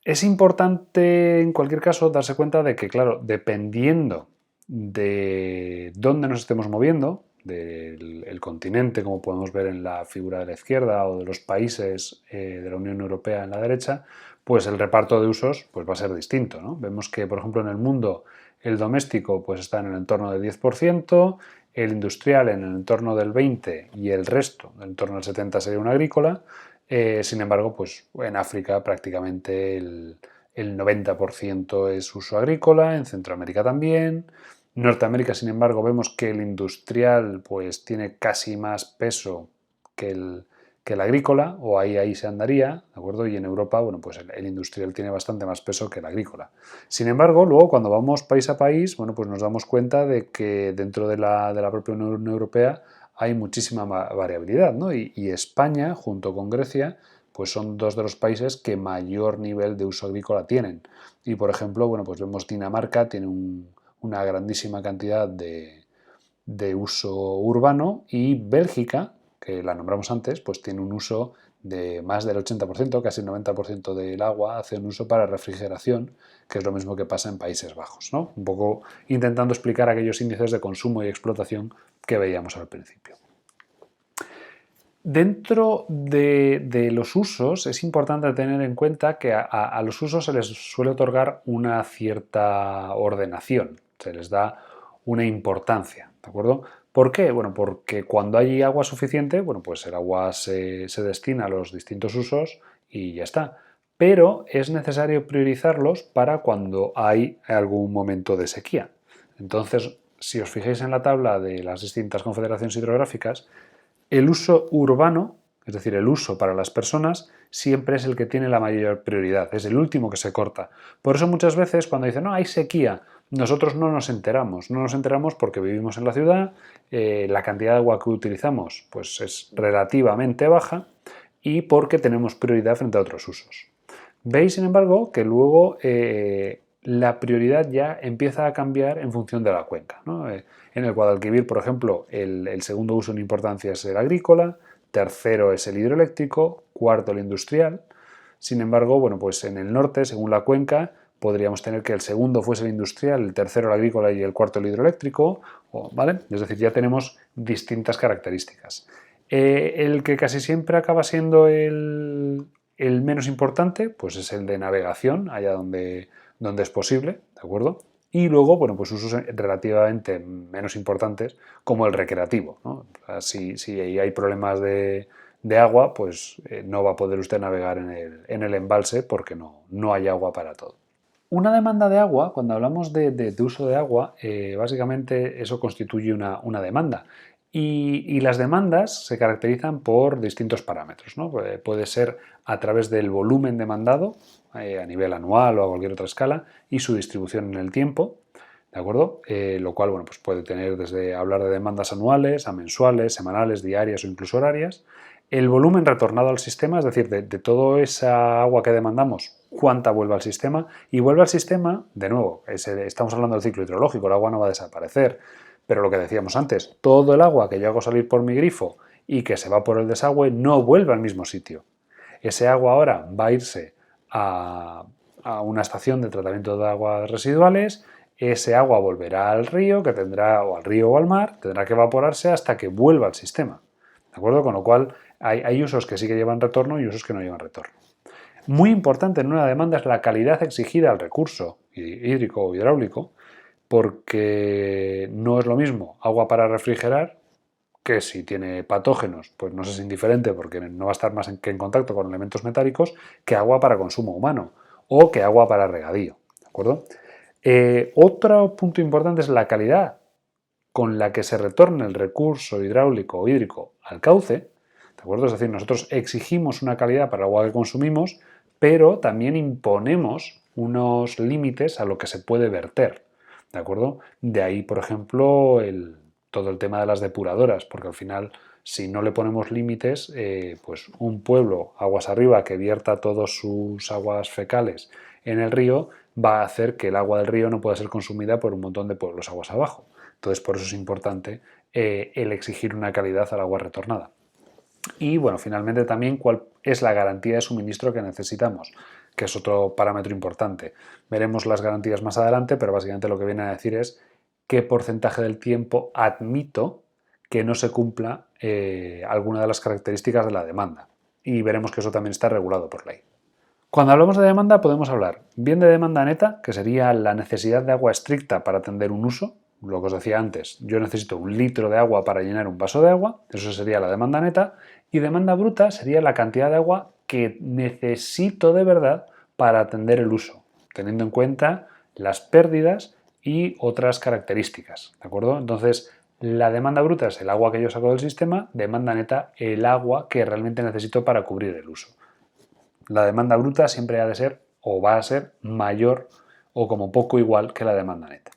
Es importante, en cualquier caso, darse cuenta de que, claro, dependiendo de dónde nos estemos moviendo, del continente, como podemos ver en la figura de la izquierda, o de los países de la Unión Europea en la derecha, pues el reparto de usos pues va a ser distinto, ¿no? Vemos que, por ejemplo, en el mundo el doméstico pues está en el entorno del 10%, el industrial en el entorno del 20% y el resto, en torno al 70% sería un agrícola. Sin embargo, pues en África prácticamente el 90% es uso agrícola, en Centroamérica también. Norteamérica, sin embargo, vemos que el industrial pues tiene casi más peso que el agrícola, o ahí se andaría, ¿de acuerdo? Y en Europa, bueno, pues el industrial tiene bastante más peso que el agrícola. Sin embargo, luego cuando vamos país a país, bueno, pues nos damos cuenta de que dentro de la propia Unión Europea hay muchísima variabilidad, ¿no? Y España, junto con Grecia, pues son dos de los países que mayor nivel de uso agrícola tienen. Y, por ejemplo, bueno, pues vemos Dinamarca tiene una grandísima cantidad de uso urbano, y Bélgica, que la nombramos antes, pues tiene un uso de más del 80%, casi el 90% del agua hace un uso para refrigeración, que es lo mismo que pasa en Países Bajos, ¿no? Un poco intentando explicar aquellos índices de consumo y explotación que veíamos al principio. Dentro de los usos es importante tener en cuenta que a los usos se les suele otorgar una cierta ordenación, se les da una importancia, ¿de acuerdo? ¿Por qué? Bueno, porque cuando hay agua suficiente, bueno, pues el agua se destina a los distintos usos y ya está. Pero es necesario priorizarlos para cuando hay algún momento de sequía. Entonces, si os fijáis en la tabla de las distintas confederaciones hidrográficas, el uso urbano, es decir, el uso para las personas, siempre es el que tiene la mayor prioridad, es el último que se corta. Por eso muchas veces cuando dicen, no, hay sequía, nosotros no nos enteramos porque vivimos en la ciudad, la cantidad de agua que utilizamos pues es relativamente baja y porque tenemos prioridad frente a otros usos. Veis, sin embargo, que luego la prioridad ya empieza a cambiar en función de la cuenca, ¿no? En el Guadalquivir, por ejemplo, el segundo uso en importancia es el agrícola, tercero es el hidroeléctrico, cuarto el industrial. Sin embargo, bueno, pues en el norte, según la cuenca, podríamos tener que el segundo fuese el industrial, el tercero el agrícola y el cuarto el hidroeléctrico, ¿vale? Es decir, ya tenemos distintas características. El que casi siempre acaba siendo el menos importante, pues es el de navegación, allá donde es posible, ¿de acuerdo? Y luego, bueno, pues usos relativamente menos importantes, como el recreativo, ¿no? O sea, si hay problemas de agua, pues no va a poder usted navegar en el embalse porque no hay agua para todo. Una demanda de agua, cuando hablamos de uso de agua, básicamente eso constituye una demanda. Y las demandas se caracterizan por distintos parámetros, ¿no? Puede ser a través del volumen demandado, a nivel anual o a cualquier otra escala, y su distribución en el tiempo, ¿de acuerdo? Lo cual, bueno, pues puede tener desde hablar de demandas anuales a mensuales, semanales, diarias o incluso horarias. El volumen retornado al sistema, es decir, de toda esa agua que demandamos, cuánta vuelve al sistema, y vuelve al sistema, de nuevo, estamos hablando del ciclo hidrológico, el agua no va a desaparecer, pero lo que decíamos antes, todo el agua que yo hago salir por mi grifo y que se va por el desagüe no vuelve al mismo sitio. Ese agua ahora va a irse a una estación de tratamiento de aguas residuales, ese agua volverá al río, que tendrá, o al río o al mar, tendrá que evaporarse hasta que vuelva al sistema. ¿De acuerdo? Con lo cual hay usos que sí que llevan retorno y usos que no llevan retorno. Muy importante en una demanda es la calidad exigida al recurso hídrico o hidráulico, porque no es lo mismo agua para refrigerar, que si tiene patógenos, pues nos es indiferente porque no va a estar más que en contacto con elementos metálicos, que agua para consumo humano o que agua para regadío. ¿De acuerdo? Otro punto importante es la calidad con la que se retorna el recurso hidráulico o hídrico al cauce, ¿de acuerdo? Es decir, nosotros exigimos una calidad para el agua que consumimos, pero también imponemos unos límites a lo que se puede verter, ¿de acuerdo? De ahí, por ejemplo, todo el tema de las depuradoras, porque al final, si no le ponemos límites, pues un pueblo aguas arriba que vierta todas sus aguas fecales en el río va a hacer que el agua del río no pueda ser consumida por un montón de pueblos aguas abajo. Entonces, por eso es importante el exigir una calidad al agua retornada. Y, bueno, finalmente también cuál es la garantía de suministro que necesitamos, que es otro parámetro importante. Veremos las garantías más adelante, pero básicamente lo que viene a decir es qué porcentaje del tiempo admito que no se cumpla alguna de las características de la demanda. Y veremos que eso también está regulado por ley. Cuando hablamos de demanda podemos hablar bien de demanda neta, que sería la necesidad de agua estricta para atender un uso. Lo que os decía antes, yo necesito 1 litro de agua para llenar un vaso de agua, eso sería la demanda neta, y demanda bruta sería la cantidad de agua que necesito de verdad para atender el uso, teniendo en cuenta las pérdidas y otras características, ¿de acuerdo? Entonces, la demanda bruta es el agua que yo saco del sistema, demanda neta el agua que realmente necesito para cubrir el uso. La demanda bruta siempre ha de ser o va a ser mayor o como poco igual que la demanda neta.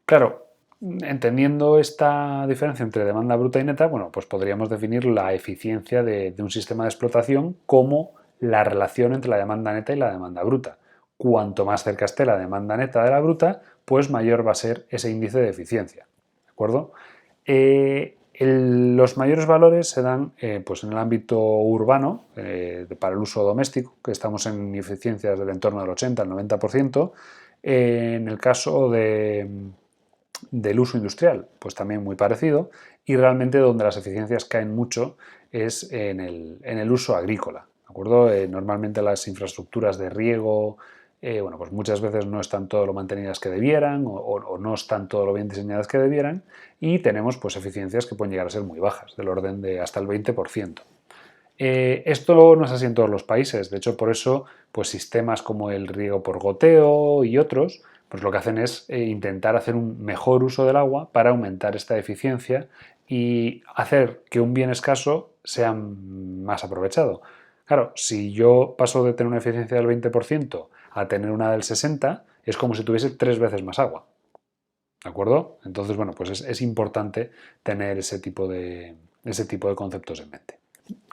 Claro, entendiendo esta diferencia entre demanda bruta y neta, bueno, pues podríamos definir la eficiencia de un sistema de explotación como la relación entre la demanda neta y la demanda bruta. Cuanto más cerca esté la demanda neta de la bruta, pues mayor va a ser ese índice de eficiencia. ¿De acuerdo? Los mayores valores se dan pues en el ámbito urbano, para el uso doméstico, que estamos en eficiencias del entorno del 80 al 90%. En el caso del uso industrial, pues también muy parecido, y realmente donde las eficiencias caen mucho es en el uso agrícola. ¿De acuerdo? Normalmente las infraestructuras de riego, bueno, pues muchas veces no están todo lo mantenidas que debieran o no están todo lo bien diseñadas que debieran, y tenemos pues eficiencias que pueden llegar a ser muy bajas, del orden de hasta el 20%. Esto no es así en todos los países, de hecho por eso pues sistemas como el riego por goteo y otros pues lo que hacen es intentar hacer un mejor uso del agua para aumentar esta eficiencia y hacer que un bien escaso sea más aprovechado. Claro, si yo paso de tener una eficiencia del 20% a tener una del 60%, es como si tuviese 3 veces más agua. ¿De acuerdo? Entonces, bueno, pues es importante tener ese tipo de conceptos en mente.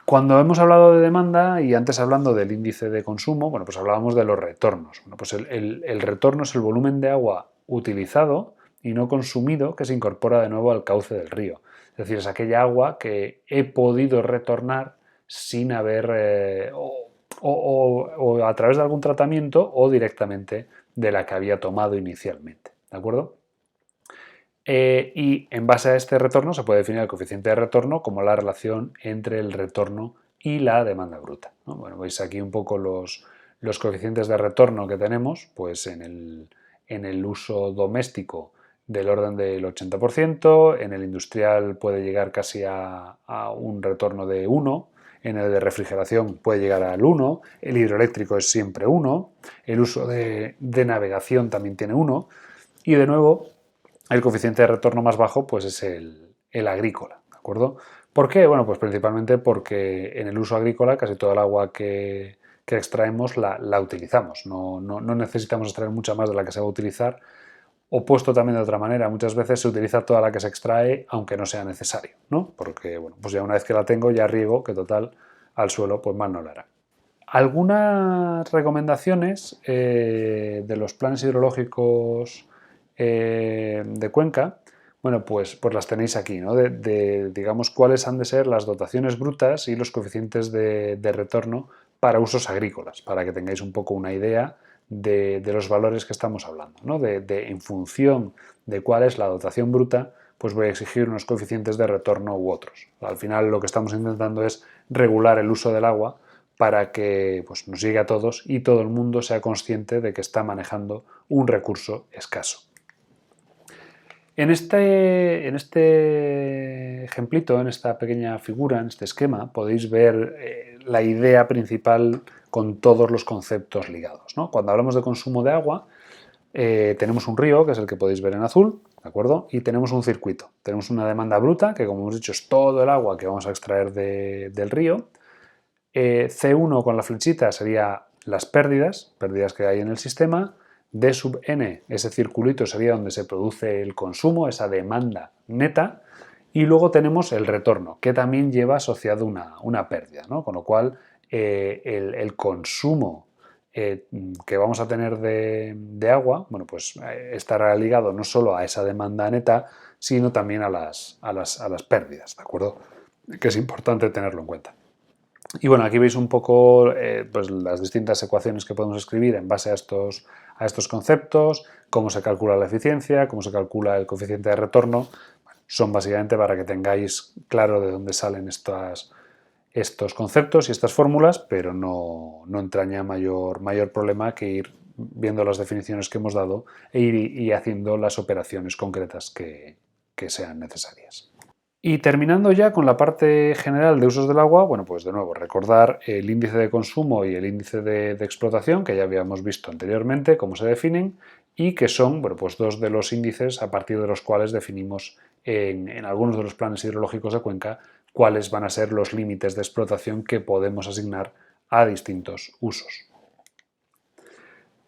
Cuando hemos hablado de demanda y antes hablando del índice de consumo, bueno, pues hablábamos de los retornos. Bueno, pues el retorno es el volumen de agua utilizado y no consumido que se incorpora de nuevo al cauce del río. Es decir, es aquella agua que he podido retornar sin haber o a través de algún tratamiento o directamente de la que había tomado inicialmente. ¿De acuerdo? Y en base a este retorno se puede definir el coeficiente de retorno como la relación entre el retorno y la demanda bruta, ¿no? Bueno, veis aquí un poco los coeficientes de retorno que tenemos, pues en el uso doméstico del orden del 80%, en el industrial puede llegar casi a un retorno de 1, en el de refrigeración puede llegar al 1, el hidroeléctrico es siempre 1, el uso de navegación también tiene 1, y de nuevo el coeficiente de retorno más bajo pues es el agrícola, ¿de acuerdo? ¿Por qué? Bueno, pues principalmente porque en el uso agrícola casi toda el agua que extraemos la utilizamos, no necesitamos extraer mucha más de la que se va a utilizar, o puesto también de otra manera, muchas veces se utiliza toda la que se extrae aunque no sea necesario, ¿no? Porque, bueno, pues ya una vez que la tengo ya riego, que total al suelo pues más no la hará. Algunas recomendaciones de los planes hidrológicos de Cuenca, bueno, pues las tenéis aquí, ¿no? Digamos, cuáles han de ser las dotaciones brutas y los coeficientes de retorno para usos agrícolas, para que tengáis un poco una idea de los valores que estamos hablando, ¿no? En función de cuál es la dotación bruta, pues voy a exigir unos coeficientes de retorno u otros. Al final lo que estamos intentando es regular el uso del agua para que pues, nos llegue a todos y todo el mundo sea consciente de que está manejando un recurso escaso. En este ejemplito, en esta pequeña figura, en este esquema, podéis ver la idea principal con todos los conceptos ligados, ¿no? Cuando hablamos de consumo de agua, tenemos un río, que es el que podéis ver en azul, ¿de acuerdo? Y tenemos un circuito. Tenemos una demanda bruta, que como hemos dicho es todo el agua que vamos a extraer del río. C1 con la flechita sería las pérdidas que hay en el sistema. D sub n, ese circulito sería donde se produce el consumo, esa demanda neta, y luego tenemos el retorno, que también lleva asociado una pérdida, ¿no? Con lo cual el consumo que vamos a tener de agua, bueno, pues estará ligado no solo a esa demanda neta, sino también a las pérdidas, ¿de acuerdo? Que es importante tenerlo en cuenta. Y bueno, aquí veis un poco pues las distintas ecuaciones que podemos escribir en base a estos conceptos, cómo se calcula la eficiencia, cómo se calcula el coeficiente de retorno. Bueno, son básicamente para que tengáis claro de dónde salen estos conceptos y estas fórmulas, pero no entraña mayor problema que ir viendo las definiciones que hemos dado e ir haciendo las operaciones concretas que sean necesarias. Y terminando ya con la parte general de usos del agua, bueno, pues de nuevo recordar el índice de consumo y el índice de explotación, que ya habíamos visto anteriormente, cómo se definen, y que son, bueno, pues dos de los índices a partir de los cuales definimos en algunos de los planes hidrológicos de cuenca cuáles van a ser los límites de explotación que podemos asignar a distintos usos.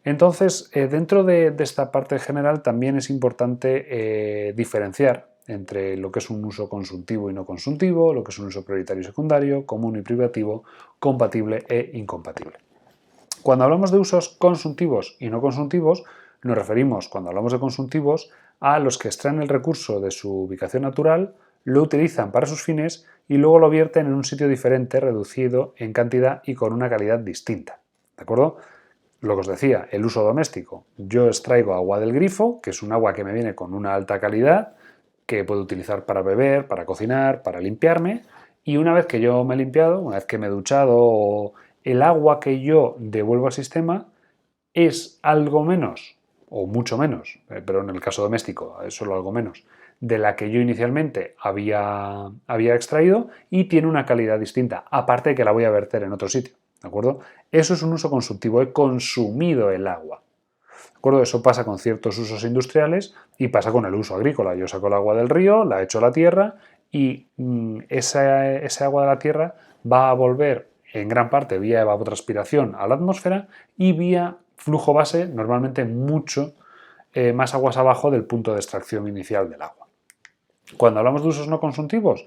Entonces, dentro de esta parte general también es importante diferenciar entre lo que es un uso consultivo y no consultivo, lo que es un uso prioritario y secundario, común y privativo, compatible e incompatible. Cuando hablamos de usos consultivos y no consultivos, nos referimos, cuando hablamos de consultivos, a los que extraen el recurso de su ubicación natural, lo utilizan para sus fines y luego lo vierten en un sitio diferente, reducido en cantidad y con una calidad distinta. ¿De acuerdo? Lo que os decía, el uso doméstico. Yo extraigo agua del grifo, que es un agua que me viene con una alta calidad, que puedo utilizar para beber, para cocinar, para limpiarme, y una vez que yo me he limpiado, una vez que me he duchado, el agua que yo devuelvo al sistema es algo menos, o mucho menos, pero en el caso doméstico es solo algo menos, de la que yo inicialmente había extraído y tiene una calidad distinta, aparte de que la voy a verter en otro sitio. ¿De acuerdo? Eso es un uso consultivo, he consumido el agua. ¿De acuerdo? Eso pasa con ciertos usos industriales y pasa con el uso agrícola. Yo saco el agua del río, la echo a la tierra y esa agua de la tierra va a volver en gran parte vía evapotranspiración a la atmósfera y vía flujo base, normalmente mucho más aguas abajo del punto de extracción inicial del agua. Cuando hablamos de usos no consultivos,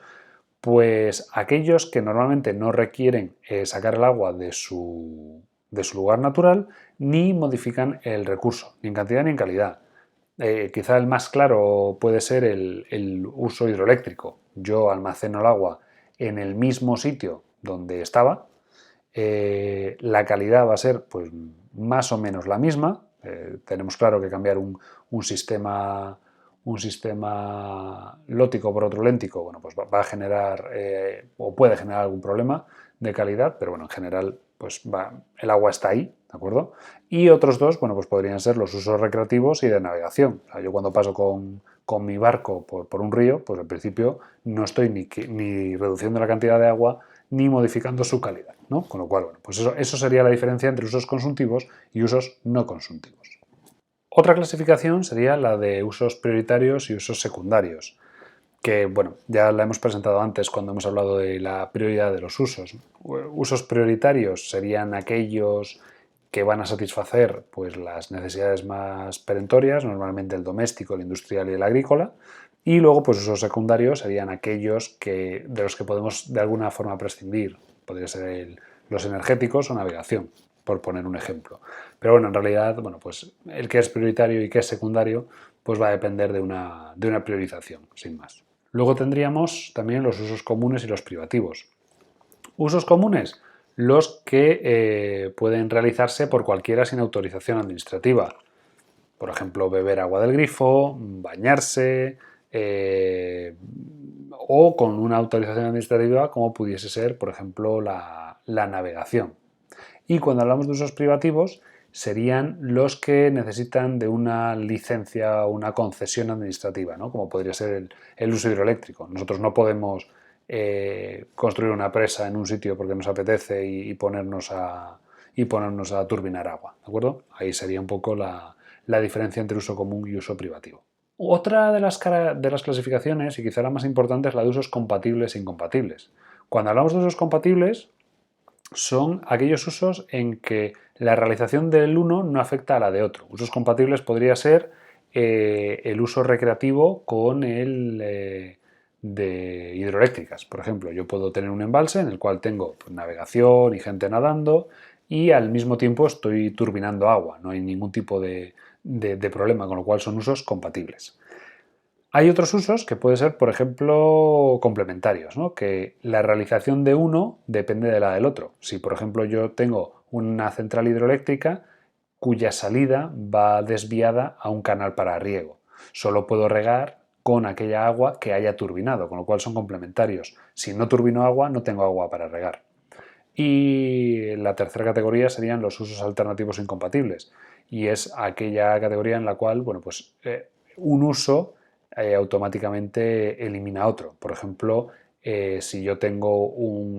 pues aquellos que normalmente no requieren sacar el agua de su lugar natural ni modifican el recurso, ni en cantidad ni en calidad. Quizá el más claro puede ser el uso hidroeléctrico. Yo almaceno el agua en el mismo sitio donde estaba, la calidad va a ser pues, más o menos la misma. Tenemos claro que cambiar un sistema lótico por otro léntico, bueno, pues va a generar o puede generar algún problema de calidad, pero bueno, en general, pues el agua está ahí, ¿de acuerdo? Y otros dos, bueno, pues podrían ser los usos recreativos y de navegación. O sea, yo cuando paso con mi barco por un río, pues al principio no estoy ni reduciendo la cantidad de agua ni modificando su calidad, ¿no? Con lo cual, bueno, pues eso sería la diferencia entre usos consultivos y usos no consultivos. Otra clasificación sería la de usos prioritarios y usos secundarios, que bueno, ya la hemos presentado antes cuando hemos hablado de la prioridad de los usos. Usos prioritarios serían aquellos que van a satisfacer pues, las necesidades más perentorias, normalmente el doméstico, el industrial y el agrícola, y luego pues, usos secundarios serían aquellos de los que podemos de alguna forma prescindir. Podría ser los energéticos o navegación, por poner un ejemplo. Pero bueno, en realidad, bueno, pues el que es prioritario y que es secundario, pues va a depender de una priorización, sin más. Luego tendríamos también los usos comunes y los privativos. Usos comunes, los que pueden realizarse por cualquiera sin autorización administrativa. Por ejemplo, beber agua del grifo, bañarse, o con una autorización administrativa como pudiese ser, por ejemplo, la navegación. Y cuando hablamos de usos privativos, serían los que necesitan de una licencia o una concesión administrativa, ¿no? Como podría ser el uso hidroeléctrico. Nosotros no podemos construir una presa en un sitio porque nos apetece y ponernos a turbinar agua, ¿de acuerdo? Ahí sería un poco la diferencia entre uso común y uso privativo. Otra de las clasificaciones, y quizá la más importante, es la de usos compatibles e incompatibles. Cuando hablamos de usos compatibles, son aquellos usos en que la realización del uno no afecta a la de otro. Usos compatibles podría ser el uso recreativo con el de hidroeléctricas. Por ejemplo, yo puedo tener un embalse en el cual tengo pues, navegación y gente nadando y al mismo tiempo estoy turbinando agua. No hay ningún tipo de problema, con lo cual son usos compatibles. Hay otros usos que pueden ser, por ejemplo, complementarios, ¿no? Que la realización de uno depende de la del otro. Si, por ejemplo, yo tengo una central hidroeléctrica cuya salida va desviada a un canal para riego, solo puedo regar con aquella agua que haya turbinado, con lo cual son complementarios. Si no turbino agua, no tengo agua para regar. Y la tercera categoría serían los usos alternativos incompatibles, y es aquella categoría en la cual, bueno, pues, un uso automáticamente elimina otro. Por ejemplo, si yo tengo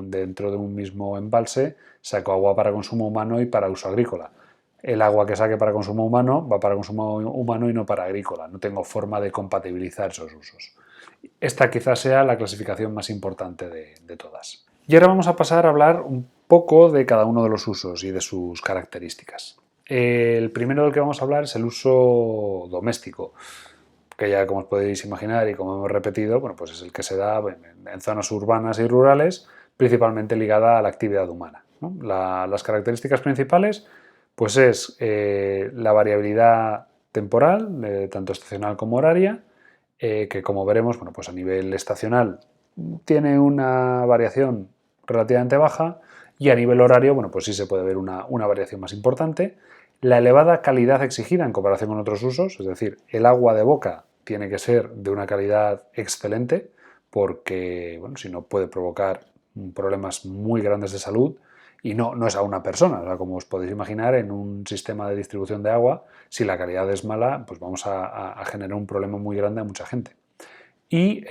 dentro de un mismo embalse, saco agua para consumo humano y para uso agrícola. El agua que saque para consumo humano va para consumo humano y no para agrícola. No tengo forma de compatibilizar esos usos. Esta quizás sea la clasificación más importante de todas. Y ahora vamos a pasar a hablar un poco de cada uno de los usos y de sus características. El primero del que vamos a hablar es el uso doméstico, que ya como os podéis imaginar y como hemos repetido, bueno, pues es el que se da en zonas urbanas y rurales, principalmente ligada a la actividad humana, ¿no? Las características principales pues es la variabilidad temporal, tanto estacional como horaria, que como veremos, bueno, pues a nivel estacional tiene una variación relativamente baja, y a nivel horario, bueno, pues sí se puede ver una variación más importante. La elevada calidad exigida en comparación con otros usos, es decir, el agua de boca tiene que ser de una calidad excelente, porque, bueno, si no puede provocar problemas muy grandes de salud, y no es a una persona. O sea, como os podéis imaginar, en un sistema de distribución de agua, si la calidad es mala, pues vamos a generar un problema muy grande a mucha gente. Y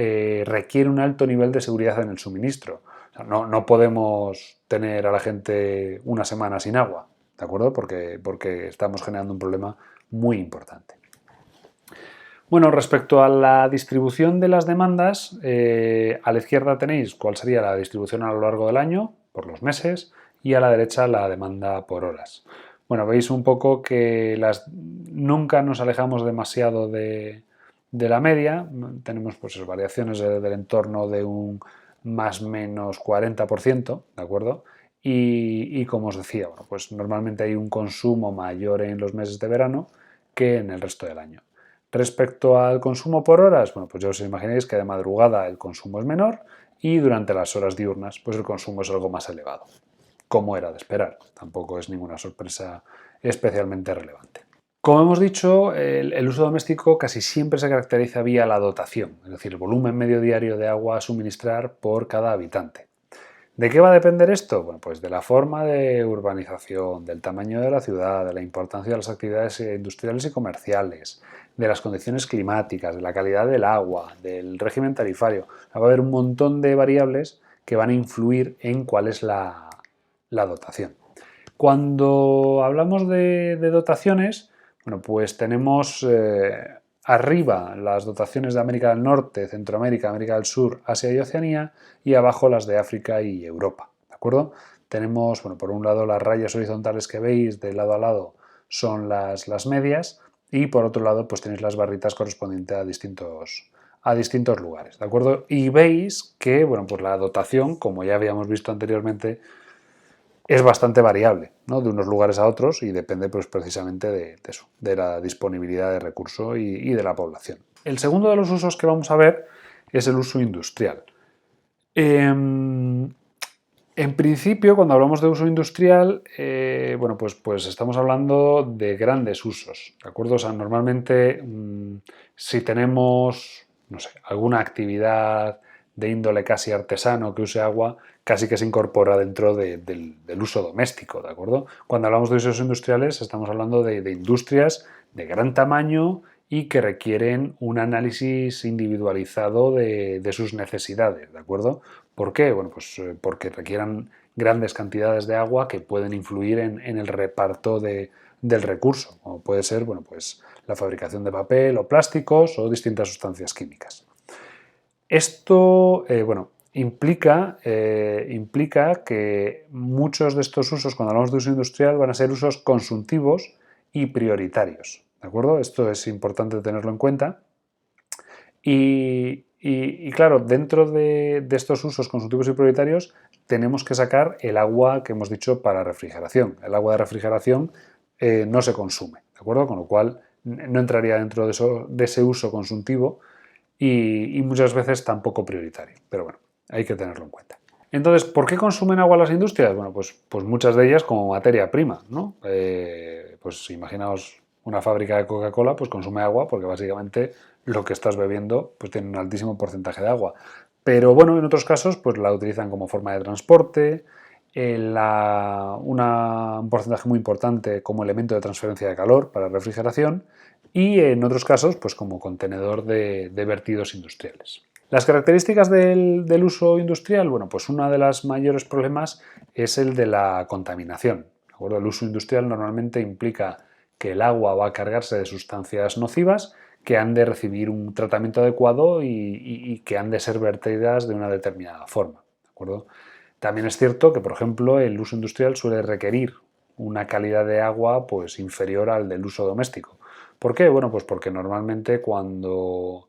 requiere un alto nivel de seguridad en el suministro. O sea, no podemos tener a la gente una semana sin agua, ¿de acuerdo? Porque estamos generando un problema muy importante. Bueno, respecto a la distribución de las demandas, a la izquierda tenéis cuál sería la distribución a lo largo del año, por los meses, y a la derecha la demanda por horas. Bueno, veis un poco que nunca nos alejamos demasiado de la media. Tenemos pues variaciones del entorno de un más menos 40%, ¿de acuerdo? Y como os decía, bueno, pues normalmente hay un consumo mayor en los meses de verano que en el resto del año. Respecto al consumo por horas, bueno, pues ya os imagináis que de madrugada el consumo es menor y durante las horas diurnas pues el consumo es algo más elevado, como era de esperar. Tampoco es ninguna sorpresa especialmente relevante. Como hemos dicho, el uso doméstico casi siempre se caracteriza vía la dotación, es decir, el volumen medio diario de agua a suministrar por cada habitante. ¿De qué va a depender esto? Bueno, pues de la forma de urbanización, del tamaño de la ciudad, de la importancia de las actividades industriales y comerciales, de las condiciones climáticas, de la calidad del agua, del régimen tarifario. Va a haber un montón de variables que van a influir en cuál es la dotación. Cuando hablamos de dotaciones, bueno, pues tenemos arriba las dotaciones de América del Norte, Centroamérica, América del Sur, Asia y Oceanía, y abajo las de África y Europa, ¿de acuerdo? Tenemos, bueno, por un lado las rayas horizontales que veis de lado a lado son las medias, y por otro lado pues tenéis las barritas correspondientes a distintos lugares, ¿de acuerdo? Y veis que, bueno, pues la dotación, como ya habíamos visto anteriormente, es bastante variable, ¿no? De unos lugares a otros, y depende pues, precisamente de eso, de la disponibilidad de recurso y de la población. El segundo de los usos que vamos a ver es el uso industrial. En principio, cuando hablamos de uso industrial, bueno, pues estamos hablando de grandes usos, ¿de acuerdo? O sea, normalmente, si tenemos, no sé, alguna actividad de índole casi artesano que use agua, casi que se incorpora dentro del uso doméstico, ¿de acuerdo? Cuando hablamos de usos industriales, estamos hablando de industrias de gran tamaño y que requieren un análisis individualizado de sus necesidades, ¿de acuerdo? ¿Por qué? Bueno, pues porque requieran grandes cantidades de agua que pueden influir en el reparto del recurso, como puede ser, bueno, pues la fabricación de papel o plásticos o distintas sustancias químicas. Esto, bueno, implica que muchos de estos usos, cuando hablamos de uso industrial, van a ser usos consultivos y prioritarios, ¿de acuerdo? Esto es importante tenerlo en cuenta. Y claro, dentro de estos usos consultivos y prioritarios tenemos que sacar el agua que hemos dicho para refrigeración. El agua de refrigeración no se consume, ¿de acuerdo? Con lo cual no entraría dentro de ese uso consultivo y muchas veces tampoco prioritario. Pero bueno, hay que tenerlo en cuenta. Entonces, ¿por qué consumen agua las industrias? Bueno, pues muchas de ellas como materia prima, ¿no? Pues imaginaos Una fábrica de Coca-Cola pues consume agua porque básicamente lo que estás bebiendo pues tiene un altísimo porcentaje de agua. Pero bueno, en otros casos pues la utilizan como forma de transporte, un porcentaje muy importante como elemento de transferencia de calor para refrigeración y en otros casos pues como contenedor de vertidos industriales. Las características del uso industrial, bueno, pues uno de los mayores problemas es el de la contaminación. ¿De acuerdo? El uso industrial normalmente implica que el agua va a cargarse de sustancias nocivas que han de recibir un tratamiento adecuado y que han de ser vertidas de una determinada forma. ¿De acuerdo? También es cierto que, por ejemplo, el uso industrial suele requerir una calidad de agua pues, inferior al del uso doméstico. ¿Por qué? Bueno, pues porque normalmente cuando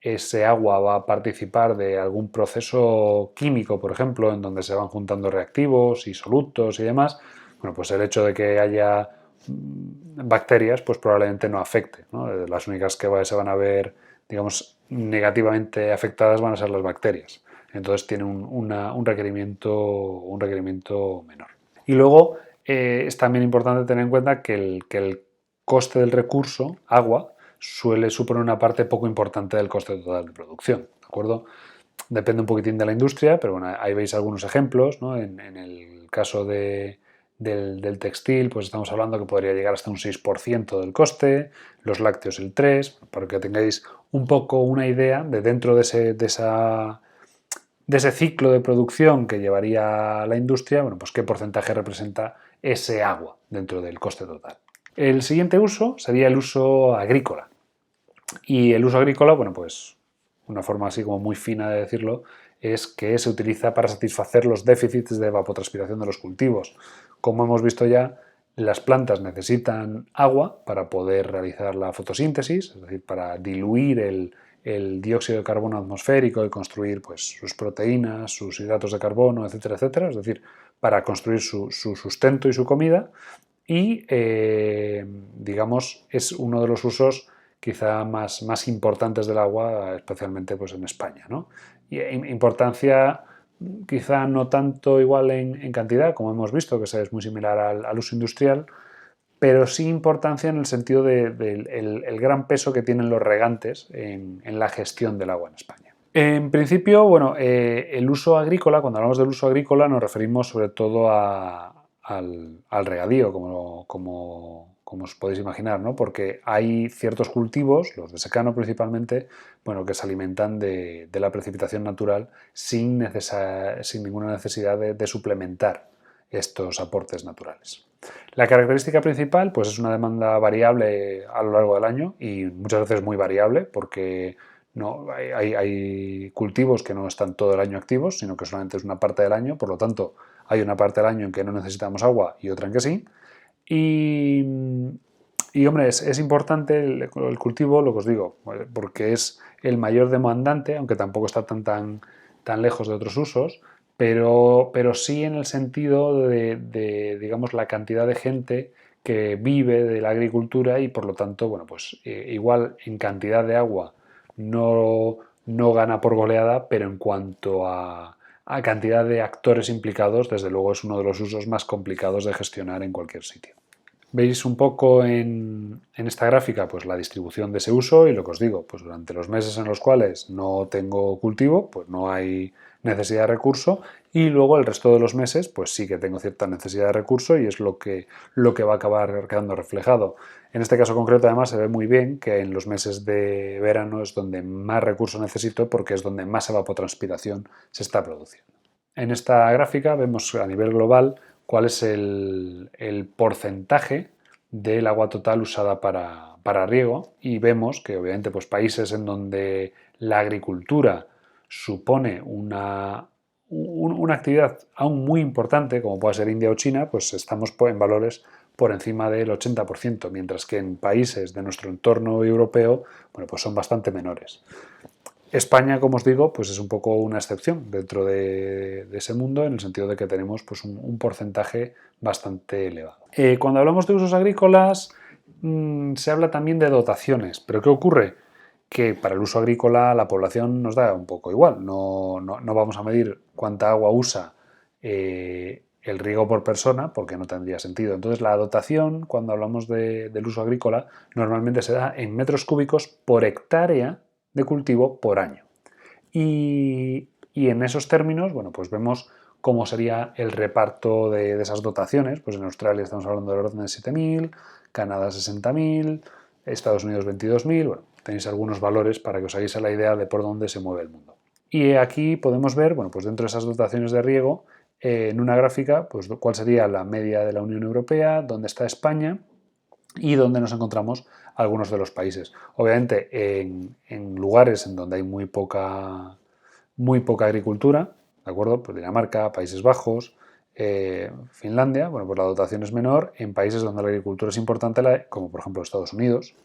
ese agua va a participar de algún proceso químico, por ejemplo, en donde se van juntando reactivos y solutos y demás, bueno, pues el hecho de que haya bacterias, pues probablemente no afecte, ¿no? Las únicas que se van a ver, digamos, negativamente afectadas van a ser las bacterias. Entonces tiene un requerimiento menor. Y luego es también importante tener en cuenta que el coste del recurso, agua, suele suponer una parte poco importante del coste total de producción, ¿de acuerdo? Depende un poquitín de la industria, pero bueno, ahí veis algunos ejemplos, ¿no? En el caso del textil, pues estamos hablando que podría llegar hasta un 6% del coste, los lácteos el 3%, para que tengáis un poco una idea de dentro de ese ciclo de producción que llevaría la industria, bueno, pues qué porcentaje representa ese agua dentro del coste total. El siguiente uso sería el uso agrícola. Y el uso agrícola, bueno, pues una forma así como muy fina de decirlo, es que se utiliza para satisfacer los déficits de evapotranspiración de los cultivos. Como hemos visto ya, las plantas necesitan agua para poder realizar la fotosíntesis, es decir, para diluir el dióxido de carbono atmosférico y construir pues, sus proteínas, sus hidratos de carbono, etcétera, etcétera, es decir, para construir su sustento y su comida. Y, digamos, es uno de los usos quizá más importantes del agua, especialmente pues, en España, ¿no? Y importancia quizá no tanto igual en cantidad, como hemos visto, que es muy similar al uso industrial, pero sí importancia en el sentido del el gran peso que tienen los regantes en la gestión del agua en España. En principio, bueno, el uso agrícola, cuando hablamos del uso agrícola nos referimos sobre todo al regadío, como os podéis imaginar, ¿no? Porque hay ciertos cultivos, los de secano principalmente, bueno, que se alimentan de la precipitación natural sin ninguna necesidad de suplementar estos aportes naturales. La característica principal pues, es una demanda variable a lo largo del año y muchas veces muy variable porque no, hay cultivos que no están todo el año activos, sino que solamente es una parte del año, por lo tanto hay una parte del año en que no necesitamos agua y otra en que sí. Y hombre, es importante el cultivo, lo que os digo, porque es el mayor demandante, aunque tampoco está tan lejos de otros usos, pero sí en el sentido de, digamos, la cantidad de gente que vive de la agricultura y por lo tanto, bueno, pues igual en cantidad de agua no gana por goleada, pero en cuanto a cantidad de actores implicados, desde luego es uno de los usos más complicados de gestionar en cualquier sitio. Veis un poco en esta gráfica pues la distribución de ese uso y lo que os digo, pues durante los meses en los cuales no tengo cultivo, pues no hay necesidad de recurso y luego el resto de los meses pues sí que tengo cierta necesidad de recurso y es lo que va a acabar quedando reflejado. En este caso concreto además se ve muy bien que en los meses de verano es donde más recursos necesito porque es donde más evapotranspiración se está produciendo. En esta gráfica vemos a nivel global cuál es el porcentaje del agua total usada para riego y vemos que obviamente pues, países en donde la agricultura supone una actividad aún muy importante, como puede ser India o China, pues estamos en valores por encima del 80%, mientras que en países de nuestro entorno europeo, bueno, pues son bastante menores. España, como os digo, pues es un poco una excepción dentro de ese mundo en el sentido de que tenemos pues, un porcentaje bastante elevado. Cuando hablamos de usos agrícolas se habla también de dotaciones, pero ¿qué ocurre? Que para el uso agrícola la población nos da un poco igual, no vamos a medir cuánta agua usa el el riego por persona, porque no tendría sentido. Entonces la dotación, cuando hablamos del uso agrícola, normalmente se da en metros cúbicos por hectárea de cultivo por año. Y en esos términos, bueno, pues vemos cómo sería el reparto de esas dotaciones. Pues en Australia estamos hablando del orden de 7.000, Canadá 60.000, Estados Unidos 22.000. Bueno, tenéis algunos valores para que os hagáis la idea de por dónde se mueve el mundo. Y aquí podemos ver, bueno, pues dentro de esas dotaciones de riego, en una gráfica, pues cuál sería la media de la Unión Europea, dónde está España y dónde nos encontramos algunos de los países. Obviamente en lugares en donde hay muy poca agricultura, ¿de acuerdo? Pues Dinamarca, Países Bajos, Finlandia, bueno, pues la dotación es menor. En países donde la agricultura es importante, como por ejemplo Estados Unidos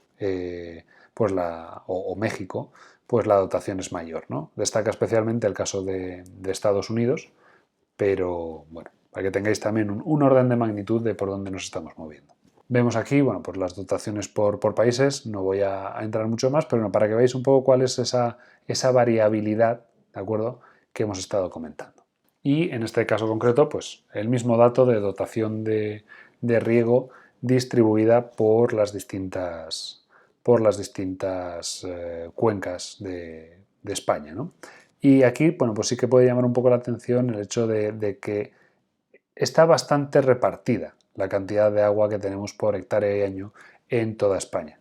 pues o México, pues la dotación es mayor, ¿no? Destaca especialmente el caso de Estados Unidos, pero bueno, para que tengáis también un orden de magnitud de por dónde nos estamos moviendo. Vemos aquí, bueno, pues las dotaciones por países, no voy a entrar mucho más, pero bueno, para que veáis un poco cuál es esa variabilidad, ¿de acuerdo?, que hemos estado comentando. Y en este caso concreto, pues el mismo dato de dotación de riego distribuida por las distintas cuencas de España, ¿no? Y aquí, bueno, pues sí que puede llamar un poco la atención el hecho de que está bastante repartida la cantidad de agua que tenemos por hectárea y año en toda España,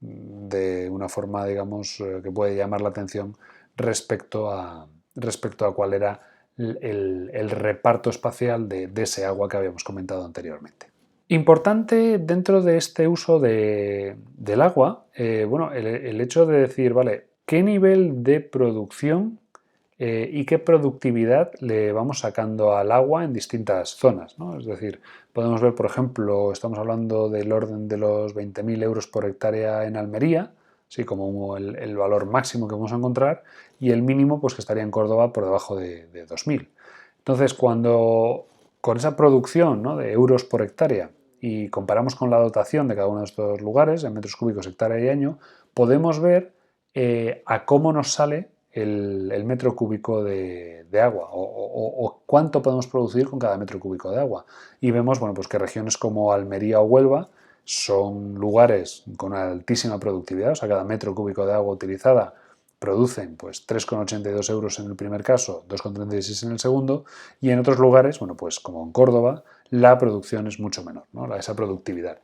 de una forma, digamos, que puede llamar la atención respecto a cuál era el reparto espacial de ese agua que habíamos comentado anteriormente. Importante dentro de este uso del agua, bueno, el hecho de decir, vale, ¿qué nivel de producción y qué productividad le vamos sacando al agua en distintas zonas, ¿no? Es decir, podemos ver, por ejemplo, estamos hablando del orden de los 20.000 euros por hectárea en Almería, así como el valor máximo que vamos a encontrar, y el mínimo pues, que estaría en Córdoba por debajo de 2.000. Entonces, cuando con esa producción, ¿no?, de euros por hectárea y comparamos con la dotación de cada uno de estos lugares en metros cúbicos hectárea y año, podemos ver a cómo nos sale el metro cúbico de agua o cuánto podemos producir con cada metro cúbico de agua. Y vemos, bueno, pues que regiones como Almería o Huelva son lugares con una altísima productividad, o sea, cada metro cúbico de agua utilizada producen pues 3,82 euros en el primer caso, 2,36 en el segundo, y en otros lugares, bueno, pues como en Córdoba, la producción es mucho menor, ¿no?, esa productividad.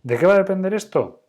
¿De qué va a depender esto?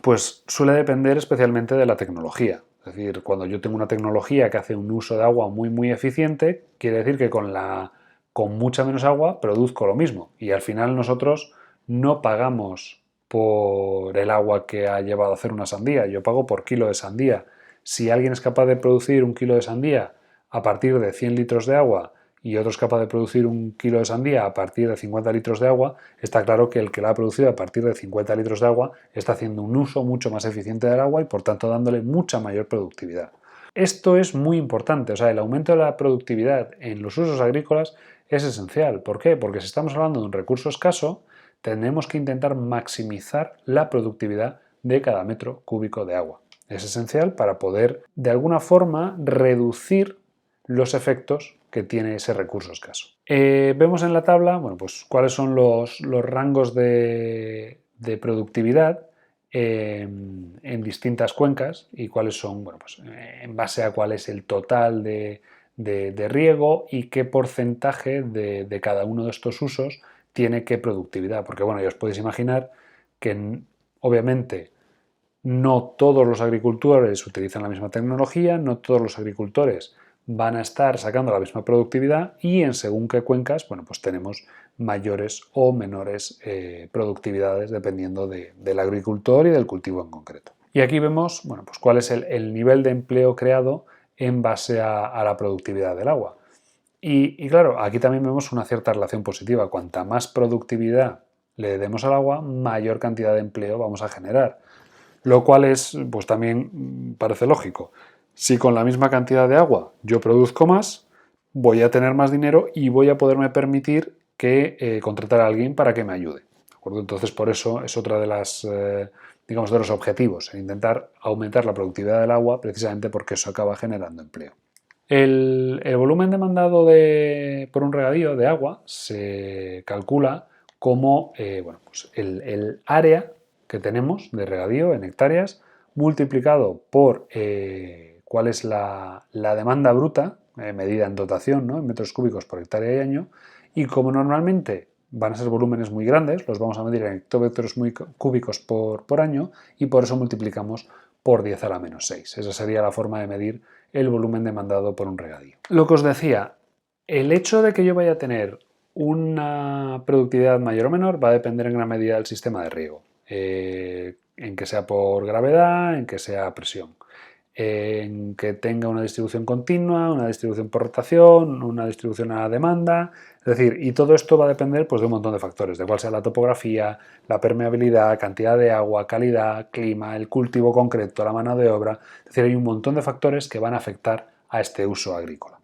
Pues suele depender especialmente de la tecnología. Es decir, cuando yo tengo una tecnología que hace un uso de agua muy eficiente, quiere decir que con mucha menos agua produzco lo mismo. Y al final nosotros no pagamos por el agua que ha llevado a hacer una sandía, yo pago por kilo de sandía. Si alguien es capaz de producir un kilo de sandía a partir de 100 litros de agua y otro es capaz de producir un kilo de sandía a partir de 50 litros de agua, está claro que el que la ha producido a partir de 50 litros de agua está haciendo un uso mucho más eficiente del agua y por tanto dándole mucha mayor productividad. Esto es muy importante, o sea, el aumento de la productividad en los usos agrícolas es esencial. ¿Por qué? Porque si estamos hablando de un recurso escaso, tenemos que intentar maximizar la productividad de cada metro cúbico de agua. Es esencial para poder, de alguna forma, reducir los efectos que tiene ese recurso escaso. Vemos en la tabla, bueno, pues cuáles son los rangos de productividad en distintas cuencas y cuáles son, bueno, pues en base a cuál es el total de riego y qué porcentaje de cada uno de estos usos tiene qué productividad. Porque, bueno, ya os podéis imaginar que obviamente no todos los agricultores utilizan la misma tecnología, no todos los agricultores van a estar sacando la misma productividad y en según qué cuencas, bueno, pues tenemos mayores o menores productividades dependiendo del agricultor y del cultivo en concreto. Y aquí vemos, bueno, pues cuál es el nivel de empleo creado en base a la productividad del agua. Y claro, aquí también vemos una cierta relación positiva. Cuanta más productividad le demos al agua, mayor cantidad de empleo vamos a generar. Lo cual es, pues también parece lógico. Si con la misma cantidad de agua yo produzco más, voy a tener más dinero y voy a poderme permitir que contratar a alguien para que me ayude. ¿De acuerdo? Entonces, por eso es otra de las, digamos, de los objetivos, intentar aumentar la productividad del agua, precisamente porque eso acaba generando empleo. El volumen demandado por un regadío de agua se calcula como pues el área que tenemos de regadío en hectáreas multiplicado por cuál es la demanda bruta, medida en dotación, ¿no?, en metros cúbicos por hectárea y año, y como normalmente van a ser volúmenes muy grandes, los vamos a medir en hectómetros muy cúbicos por año, y por eso multiplicamos por 10 a la menos 6. Esa sería la forma de medir el volumen demandado por un regadío. Lo que os decía, el hecho de que yo vaya a tener una productividad mayor o menor va a depender en gran medida del sistema de riego, en que sea por gravedad, en que sea presión, en que tenga una distribución continua, una distribución por rotación, una distribución a demanda, es decir, y todo esto va a depender pues, de un montón de factores, de cuál sea la topografía, la permeabilidad, cantidad de agua, calidad, clima, el cultivo concreto, la mano de obra, es decir, hay un montón de factores que van a afectar a este uso agrícola.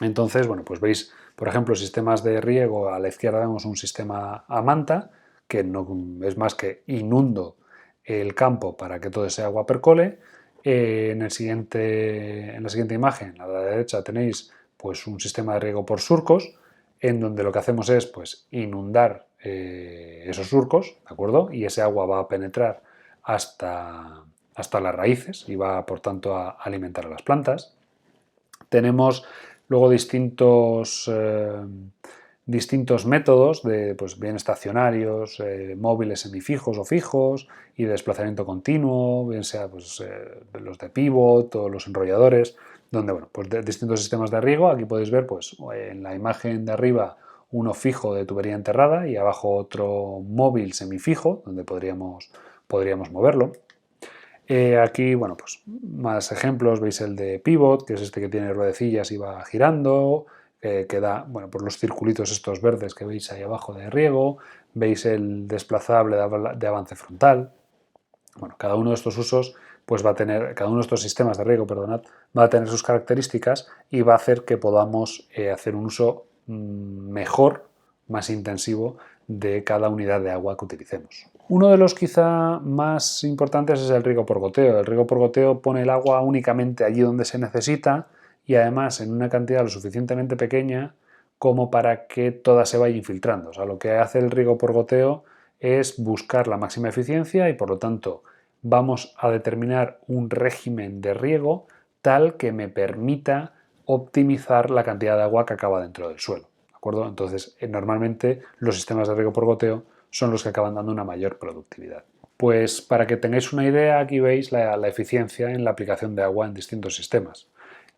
Entonces, bueno, pues veis, por ejemplo, sistemas de riego, a la izquierda vemos un sistema a manta, que no es más que inundo el campo para que todo ese agua percole. En la siguiente imagen, a la derecha, tenéis pues, un sistema de riego por surcos, en donde lo que hacemos es pues, inundar esos surcos, ¿de acuerdo? Y ese agua va a penetrar hasta las raíces y va, por tanto, a alimentar a las plantas. Tenemos luego distintos métodos de pues, bien estacionarios, móviles semifijos o fijos y de desplazamiento continuo, bien sea pues, los de pivot o los enrolladores, donde bueno, pues, de distintos sistemas de riego. Aquí podéis ver pues, en la imagen de arriba uno fijo de tubería enterrada y abajo otro móvil semifijo donde podríamos moverlo. Aquí, bueno, pues más ejemplos, veis el de pivot, que es este que tiene ruedecillas y va girando, que da, bueno, por los circulitos estos verdes que veis ahí abajo de riego, veis el desplazable de avance frontal. Bueno, cada uno de estos usos, pues va a tener, cada uno de estos sistemas de riego, perdonad, va a tener sus características y va a hacer que podamos hacer un uso mejor, más intensivo de cada unidad de agua que utilicemos. Uno de los quizá más importantes es el riego por goteo. El riego por goteo pone el agua únicamente allí donde se necesita y además en una cantidad lo suficientemente pequeña como para que toda se vaya infiltrando. O sea, lo que hace el riego por goteo es buscar la máxima eficiencia y por lo tanto vamos a determinar un régimen de riego tal que me permita optimizar la cantidad de agua que acaba dentro del suelo. ¿De acuerdo? Entonces, normalmente los sistemas de riego por goteo son los que acaban dando una mayor productividad. Pues para que tengáis una idea, aquí veis la eficiencia en la aplicación de agua en distintos sistemas.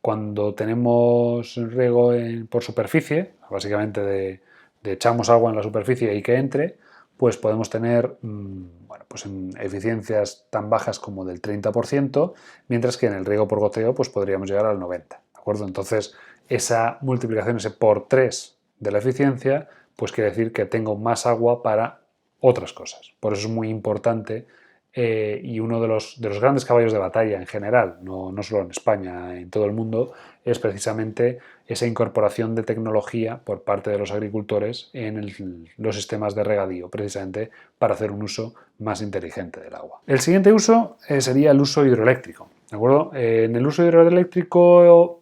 Cuando tenemos riego por superficie, básicamente echamos agua en la superficie y que entre, pues podemos tener bueno, pues en eficiencias tan bajas como del 30%, mientras que en el riego por goteo pues podríamos llegar al 90%. ¿De acuerdo? Entonces, esa multiplicación, ese por 3 de la eficiencia, pues quiere decir que tengo más agua para otras cosas. Por eso es muy importante y uno de los grandes caballos de batalla en general, no solo en España, en todo el mundo, es precisamente esa incorporación de tecnología por parte de los agricultores en los sistemas de regadío, precisamente para hacer un uso más inteligente del agua. El siguiente uso sería el uso hidroeléctrico. ¿De acuerdo? En el uso hidroeléctrico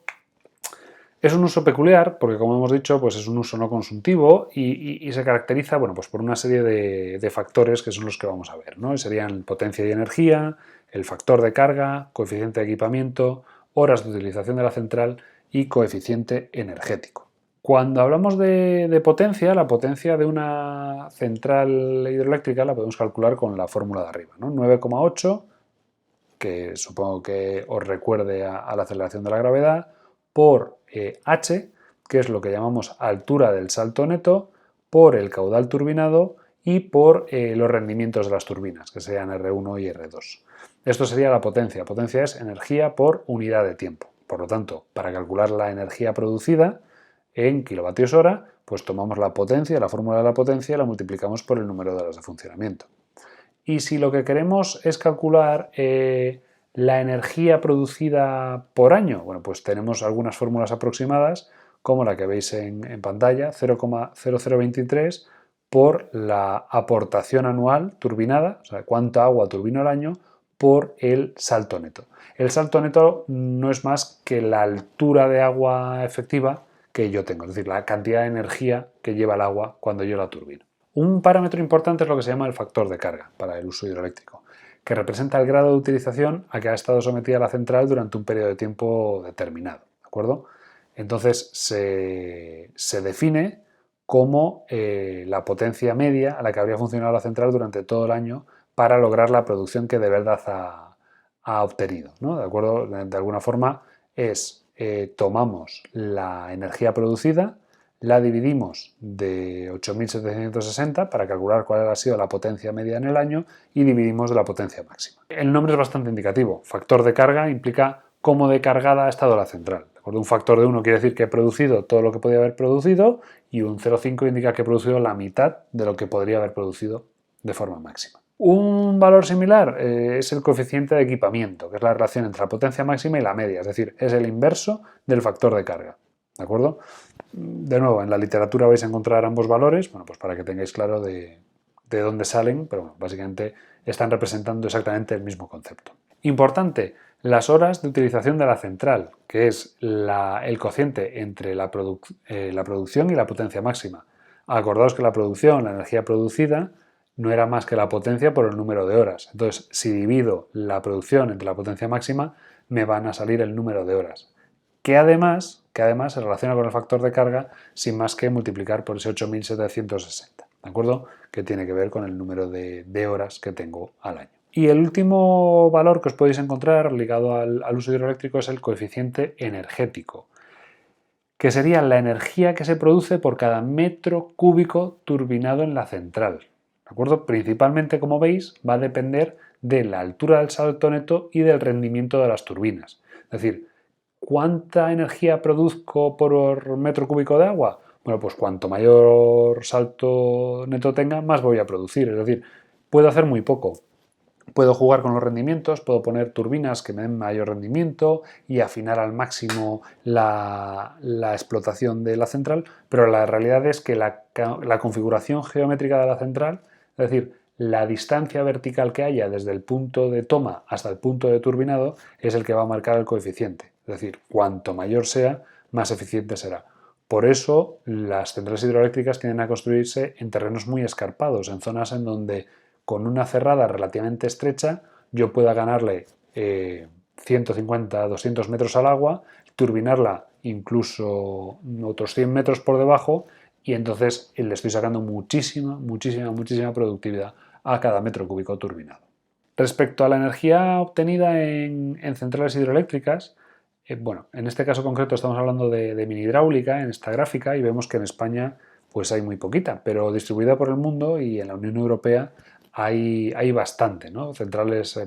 es un uso peculiar porque, como hemos dicho, pues es un uso no consultivo y se caracteriza bueno, pues por una serie de factores que son los que vamos a ver, ¿no? Serían potencia y energía, el factor de carga, coeficiente de equipamiento, horas de utilización de la central y coeficiente energético. Cuando hablamos de potencia, la potencia de una central hidroeléctrica la podemos calcular con la fórmula de arriba, ¿no? 9,8, que supongo que os recuerde a la aceleración de la gravedad, por H, que es lo que llamamos altura del salto neto, por el caudal turbinado y por los rendimientos de las turbinas, que serían R1 y R2. Esto sería la potencia. Potencia es energía por unidad de tiempo. Por lo tanto, para calcular la energía producida en kilovatios hora, pues tomamos la potencia, la fórmula de la potencia, y la multiplicamos por el número de horas de funcionamiento. Y si lo que queremos es calcular la energía producida por año, bueno, pues tenemos algunas fórmulas aproximadas, como la que veis en pantalla, 0,0023 por la aportación anual turbinada, o sea, cuánta agua turbino al año, por el salto neto. El salto neto no es más que la altura de agua efectiva que yo tengo, es decir, la cantidad de energía que lleva el agua cuando yo la turbino. Un parámetro importante es lo que se llama el factor de carga para el uso hidroeléctrico, que representa el grado de utilización a que ha estado sometida la central durante un periodo de tiempo determinado, ¿de acuerdo? Entonces se define como la potencia media a la que habría funcionado la central durante todo el año para lograr la producción que de verdad ha obtenido, ¿no? ¿De acuerdo? De alguna forma tomamos la energía producida, la dividimos de 8.760 para calcular cuál ha sido la potencia media en el año y dividimos de la potencia máxima. El nombre es bastante indicativo. Factor de carga implica cómo de cargada ha estado la central. ¿De acuerdo? Un factor de 1 quiere decir que he producido todo lo que podía haber producido y un 0,5 indica que he producido la mitad de lo que podría haber producido de forma máxima. Un valor similar es el coeficiente de equipamiento, que es la relación entre la potencia máxima y la media, es decir, es el inverso del factor de carga. ¿De acuerdo? De nuevo, en la literatura vais a encontrar ambos valores, bueno, pues para que tengáis claro de dónde salen, pero bueno, básicamente están representando exactamente el mismo concepto. Importante, las horas de utilización de la central, que es el cociente entre la producción y la potencia máxima. Acordaos que la producción, la energía producida, no era más que la potencia por el número de horas. Entonces, si divido la producción entre la potencia máxima, me van a salir el número de horas, que además se relaciona con el factor de carga sin más que multiplicar por ese 8.760, ¿de acuerdo? Que tiene que ver con el número de horas que tengo al año. Y el último valor que os podéis encontrar ligado al uso hidroeléctrico es el coeficiente energético, que sería la energía que se produce por cada metro cúbico turbinado en la central. ¿De acuerdo? Principalmente, como veis, va a depender de la altura del salto neto y del rendimiento de las turbinas. Es decir, ¿cuánta energía produzco por metro cúbico de agua? Bueno, pues cuanto mayor salto neto tenga, más voy a producir. Es decir, puedo hacer muy poco. Puedo jugar con los rendimientos, puedo poner turbinas que me den mayor rendimiento y afinar al máximo la explotación de la central, pero la realidad es que la configuración geométrica de la central, es decir, la distancia vertical que haya desde el punto de toma hasta el punto de turbinado es el que va a marcar el coeficiente. Es decir, cuanto mayor sea, más eficiente será. Por eso las centrales hidroeléctricas tienden a construirse en terrenos muy escarpados, en zonas en donde con una cerrada relativamente estrecha yo pueda ganarle 150, 200 metros al agua, turbinarla incluso otros 100 metros por debajo y entonces le estoy sacando muchísima productividad a cada metro cúbico turbinado. Respecto a la energía obtenida en centrales hidroeléctricas, bueno, en este caso concreto estamos hablando de mini hidráulica en esta gráfica y vemos que en España pues hay muy poquita, pero distribuida por el mundo y en la Unión Europea hay bastante, ¿no?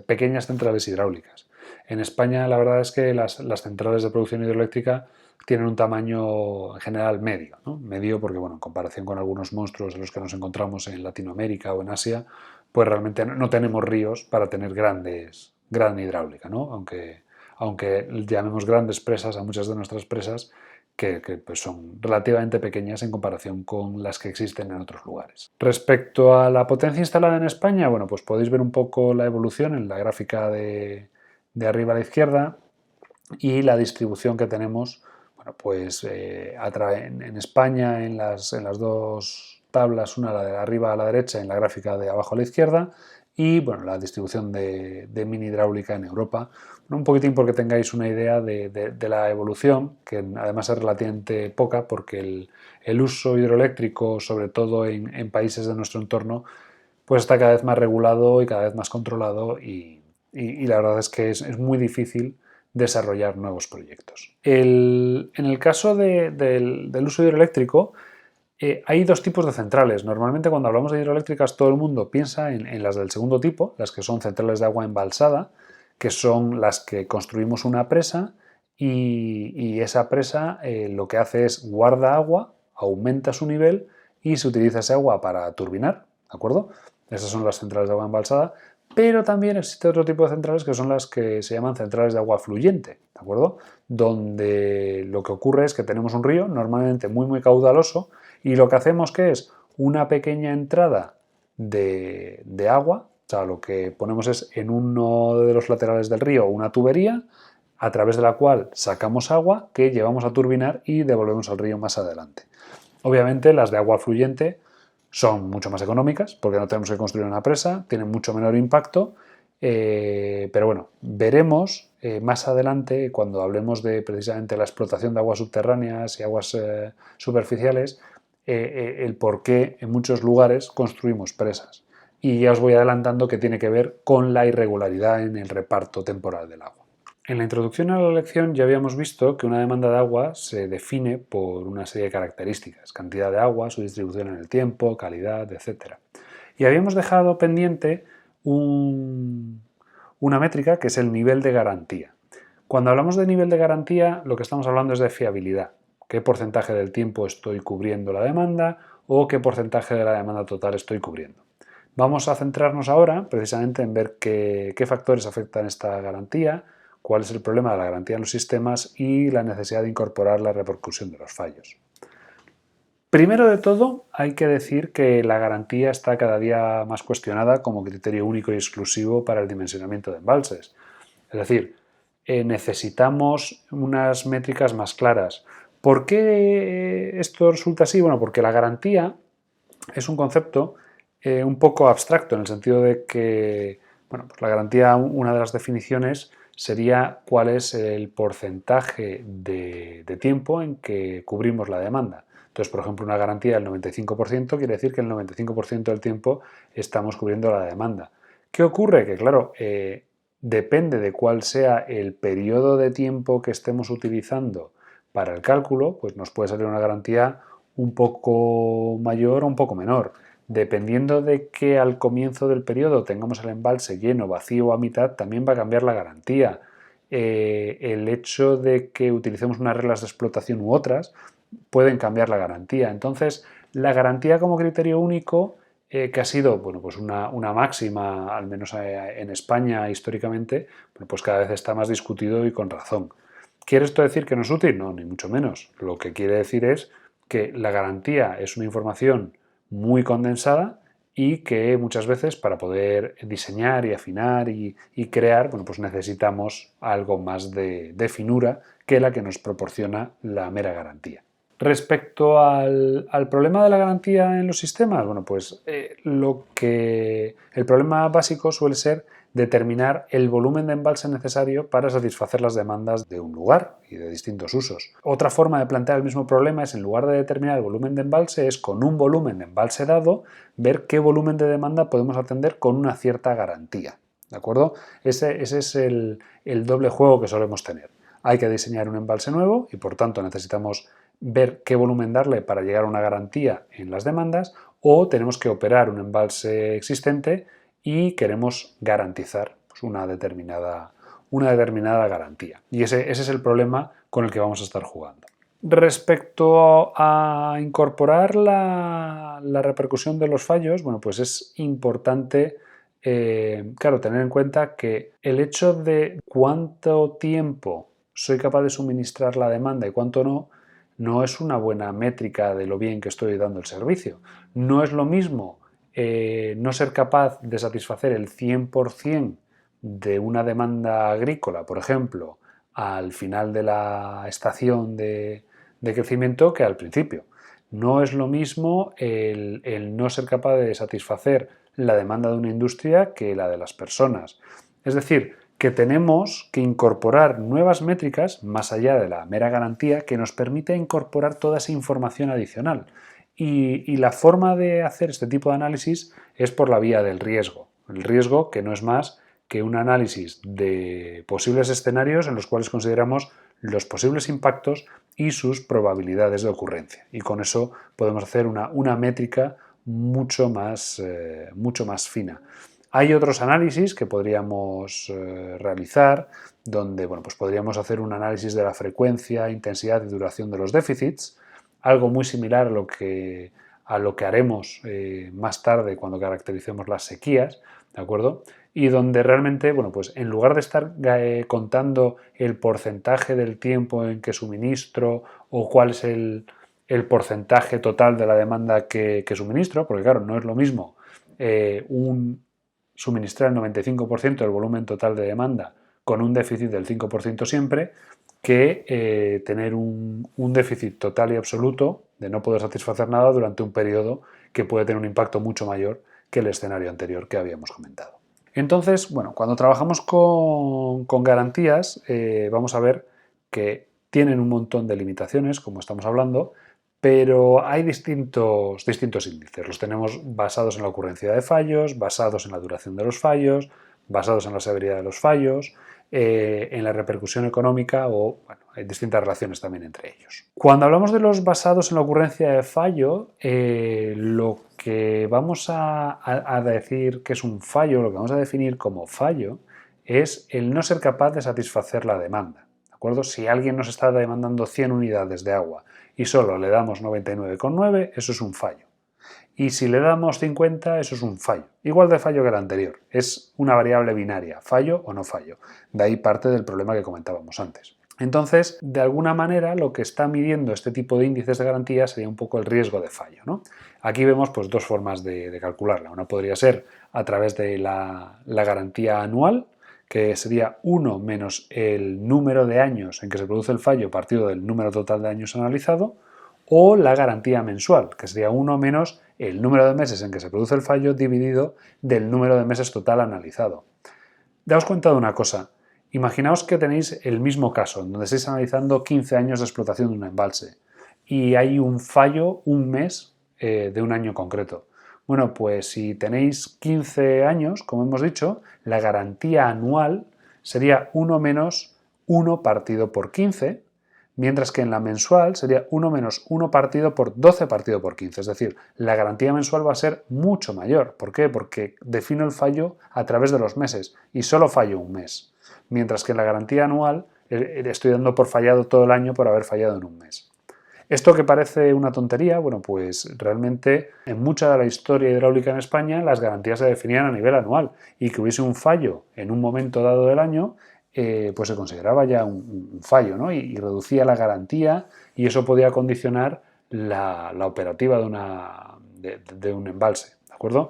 Pequeñas centrales hidráulicas. En España la verdad es que las centrales de producción hidroeléctrica tienen un tamaño en general medio, ¿no? Medio porque, bueno, en comparación con algunos monstruos de los que nos encontramos en Latinoamérica o en Asia, pues realmente no tenemos ríos para tener gran hidráulica, ¿no? Aunque llamemos grandes presas a muchas de nuestras presas que pues son relativamente pequeñas en comparación con las que existen en otros lugares. Respecto a la potencia instalada en España, bueno, pues podéis ver un poco la evolución en la gráfica de arriba a la izquierda y la distribución que tenemos, bueno, pues en España en las dos tablas, una la de arriba a la derecha y en la gráfica de abajo a la izquierda, y bueno, la distribución de mini hidráulica en Europa. Un poquitín porque tengáis una idea de la evolución, que además es relativamente poca porque el uso hidroeléctrico, sobre todo en países de nuestro entorno, pues está cada vez más regulado y cada vez más controlado y la verdad es que es muy difícil desarrollar nuevos proyectos. En el caso del uso hidroeléctrico, hay dos tipos de centrales. Normalmente cuando hablamos de hidroeléctricas todo el mundo piensa en las del segundo tipo, las que son centrales de agua embalsada, que son las que construimos una presa y esa presa lo que hace es guarda agua, aumenta su nivel y se utiliza ese agua para turbinar, ¿de acuerdo? Esas son las centrales de agua embalsada, pero también existe otro tipo de centrales que son las que se llaman centrales de agua fluyente, ¿de acuerdo? Donde lo que ocurre es que tenemos un río normalmente muy caudaloso y lo que hacemos que es una pequeña entrada de agua, sea, lo que ponemos es en uno de los laterales del río una tubería a través de la cual sacamos agua que llevamos a turbinar y devolvemos al río más adelante. Obviamente las de agua fluyente son mucho más económicas porque no tenemos que construir una presa, tienen mucho menor impacto, pero bueno, veremos más adelante cuando hablemos de precisamente la explotación de aguas subterráneas y aguas superficiales, el por qué en muchos lugares construimos presas. Y ya os voy adelantando que tiene que ver con la irregularidad en el reparto temporal del agua. En la introducción a la lección ya habíamos visto que una demanda de agua se define por una serie de características: cantidad de agua, su distribución en el tiempo, calidad, etc. Y habíamos dejado pendiente una métrica que es el nivel de garantía. Cuando hablamos de nivel de garantía, lo que estamos hablando es de fiabilidad. ¿Qué porcentaje del tiempo estoy cubriendo la demanda o qué porcentaje de la demanda total estoy cubriendo? Vamos a centrarnos ahora precisamente en ver qué factores afectan esta garantía, cuál es el problema de la garantía en los sistemas y la necesidad de incorporar la repercusión de los fallos. Primero de todo, hay que decir que la garantía está cada día más cuestionada como criterio único y exclusivo para el dimensionamiento de embalses. Es decir, necesitamos unas métricas más claras. ¿Por qué esto resulta así? Bueno, porque la garantía es un concepto un poco abstracto, en el sentido de que, bueno, pues la garantía, una de las definiciones sería cuál es el porcentaje de tiempo en que cubrimos la demanda. Entonces, por ejemplo, una garantía del 95% quiere decir que el 95% del tiempo estamos cubriendo la demanda. ¿Qué ocurre? Que, claro, depende de cuál sea el periodo de tiempo que estemos utilizando para el cálculo, pues nos puede salir una garantía un poco mayor o un poco menor. Dependiendo de que al comienzo del periodo tengamos el embalse lleno, vacío o a mitad, también va a cambiar la garantía. El hecho de que utilicemos unas reglas de explotación u otras pueden cambiar la garantía. Entonces, la garantía como criterio único, que ha sido, bueno, pues una máxima, al menos en España históricamente, bueno, pues cada vez está más discutido y con razón. ¿Quiere esto decir que no es útil? No, ni mucho menos. Lo que quiere decir es que la garantía es una información muy condensada y que muchas veces para poder diseñar y afinar y crear, bueno, pues necesitamos algo más de finura que la que nos proporciona la mera garantía. Respecto al problema de la garantía en los sistemas, bueno, pues el problema básico suele ser determinar el volumen de embalse necesario para satisfacer las demandas de un lugar y de distintos usos. Otra forma de plantear el mismo problema es, en lugar de determinar el volumen de embalse, es con un volumen de embalse dado, ver qué volumen de demanda podemos atender con una cierta garantía. ¿De acuerdo? Ese es el doble juego que solemos tener. Hay que diseñar un embalse nuevo y, por tanto, necesitamos ver qué volumen darle para llegar a una garantía en las demandas, o tenemos que operar un embalse existente y queremos garantizar pues, una determinada garantía. Y ese es el problema con el que vamos a estar jugando. Respecto a incorporar la repercusión de los fallos, bueno, pues es importante, claro, tener en cuenta que el hecho de cuánto tiempo soy capaz de suministrar la demanda y cuánto no es una buena métrica de lo bien que estoy dando el servicio. No es lo mismo no ser capaz de satisfacer el 100% de una demanda agrícola, por ejemplo, al final de la estación de crecimiento que al principio. No es lo mismo el no ser capaz de satisfacer la demanda de una industria que la de las personas. Es decir, que tenemos que incorporar nuevas métricas más allá de la mera garantía que nos permite incorporar toda esa información adicional. Y la forma de hacer este tipo de análisis es por la vía del riesgo. El riesgo, que no es más que un análisis de posibles escenarios en los cuales consideramos los posibles impactos y sus probabilidades de ocurrencia. Y con eso podemos hacer una métrica mucho más fina. Hay otros análisis que podríamos realizar, donde bueno, pues podríamos hacer un análisis de la frecuencia, intensidad y duración de los déficits, algo muy similar a lo que haremos más tarde cuando caractericemos las sequías, ¿de acuerdo? Y donde realmente, bueno, pues en lugar de estar contando el porcentaje del tiempo en que suministro o cuál es el porcentaje total de la demanda que suministro, porque claro, no es lo mismo un suministrar el 95% del volumen total de demanda con un déficit del 5% siempre, que tener un déficit total y absoluto de no poder satisfacer nada durante un periodo que puede tener un impacto mucho mayor que el escenario anterior que habíamos comentado. Entonces, bueno, cuando trabajamos con garantías, vamos a ver que tienen un montón de limitaciones, como estamos hablando, pero hay distintos índices. Los tenemos basados en la ocurrencia de fallos, basados en la duración de los fallos, basados en la severidad de los fallos, en la repercusión económica o, bueno, hay distintas relaciones también entre ellos. Cuando hablamos de los basados en la ocurrencia de fallo, lo que vamos a decir que es un fallo, lo que vamos a definir como fallo, es el no ser capaz de satisfacer la demanda. ¿De acuerdo? Si alguien nos está demandando 100 unidades de agua y solo le damos 99,9, eso es un fallo. Y si le damos 50, eso es un fallo. Igual de fallo que el anterior. Es una variable binaria, fallo o no fallo. De ahí parte del problema que comentábamos antes. Entonces, de alguna manera, lo que está midiendo este tipo de índices de garantía sería un poco el riesgo de fallo, ¿no? Aquí vemos pues, dos formas de calcularla. Una podría ser a través de la garantía anual, que sería 1 menos el número de años en que se produce el fallo partido del número total de años analizado, o la garantía mensual, que sería 1 menos el número de meses en que se produce el fallo dividido del número de meses total analizado. Daos cuenta de una cosa. Imaginaos que tenéis el mismo caso, en donde estáis analizando 15 años de explotación de un embalse y hay un fallo un mes de un año concreto. Bueno, pues si tenéis 15 años, como hemos dicho, la garantía anual sería 1 menos 1 partido por 15, mientras que en la mensual sería 1 menos 1 partido por 12 partido por 15. Es decir, la garantía mensual va a ser mucho mayor. ¿Por qué? Porque defino el fallo a través de los meses y solo fallo un mes. Mientras que en la garantía anual estoy dando por fallado todo el año por haber fallado en un mes. Esto que parece una tontería, bueno, pues realmente en mucha de la historia hidráulica en España las garantías se definían a nivel anual y que hubiese un fallo en un momento dado del año pues se consideraba ya un fallo, ¿no? Y reducía la garantía y eso podía condicionar la operativa de un embalse, ¿de acuerdo?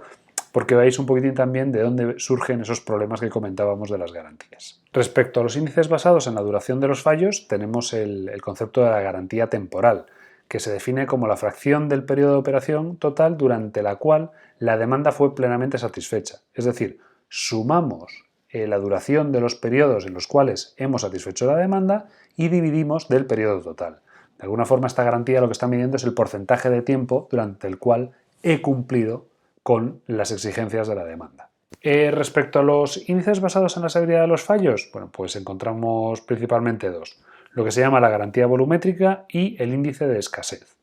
Porque veis un poquitín también de dónde surgen esos problemas que comentábamos de las garantías. Respecto a los índices basados en la duración de los fallos, tenemos el concepto de la garantía temporal, que se define como la fracción del periodo de operación total durante la cual la demanda fue plenamente satisfecha. Es decir, sumamos la duración de los periodos en los cuales hemos satisfecho la demanda y dividimos del periodo total. De alguna forma, esta garantía lo que está midiendo es el porcentaje de tiempo durante el cual he cumplido con las exigencias de la demanda. Respecto a los índices basados en la severidad de los fallos, bueno, pues encontramos principalmente dos, lo que se llama la garantía volumétrica y el índice de escasez.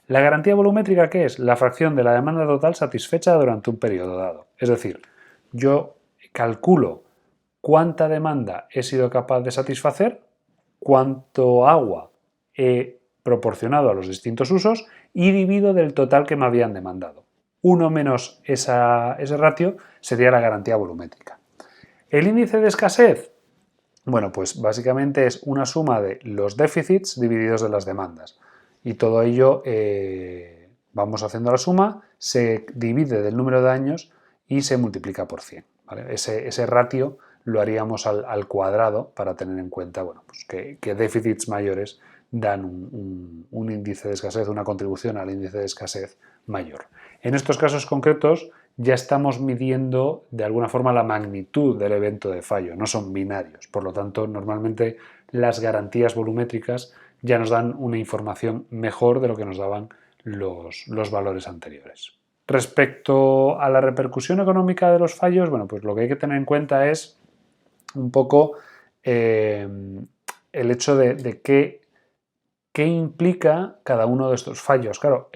La garantía volumétrica, ¿qué es? La fracción de la demanda total satisfecha durante un periodo dado. Es decir, yo calculo cuánta demanda he sido capaz de satisfacer, cuánto agua he proporcionado a los distintos usos y divido del total que me habían demandado. 1 menos ese ratio sería la garantía volumétrica. El índice de escasez, bueno, pues básicamente es una suma de los déficits divididos de las demandas. Y todo ello vamos haciendo la suma, se divide del número de años y se multiplica por 100. ¿Vale? Ese ratio lo haríamos al cuadrado para tener en cuenta bueno, pues que déficits mayores dan un índice de escasez, una contribución al índice de escasez mayor. En estos casos concretos ya estamos midiendo de alguna forma la magnitud del evento de fallo, no son binarios. Por lo tanto, normalmente las garantías volumétricas ya nos dan una información mejor de lo que nos daban los valores anteriores. Respecto a la repercusión económica de los fallos, bueno, pues lo que hay que tener en cuenta es un poco el hecho de qué implica cada uno de estos fallos. Claro,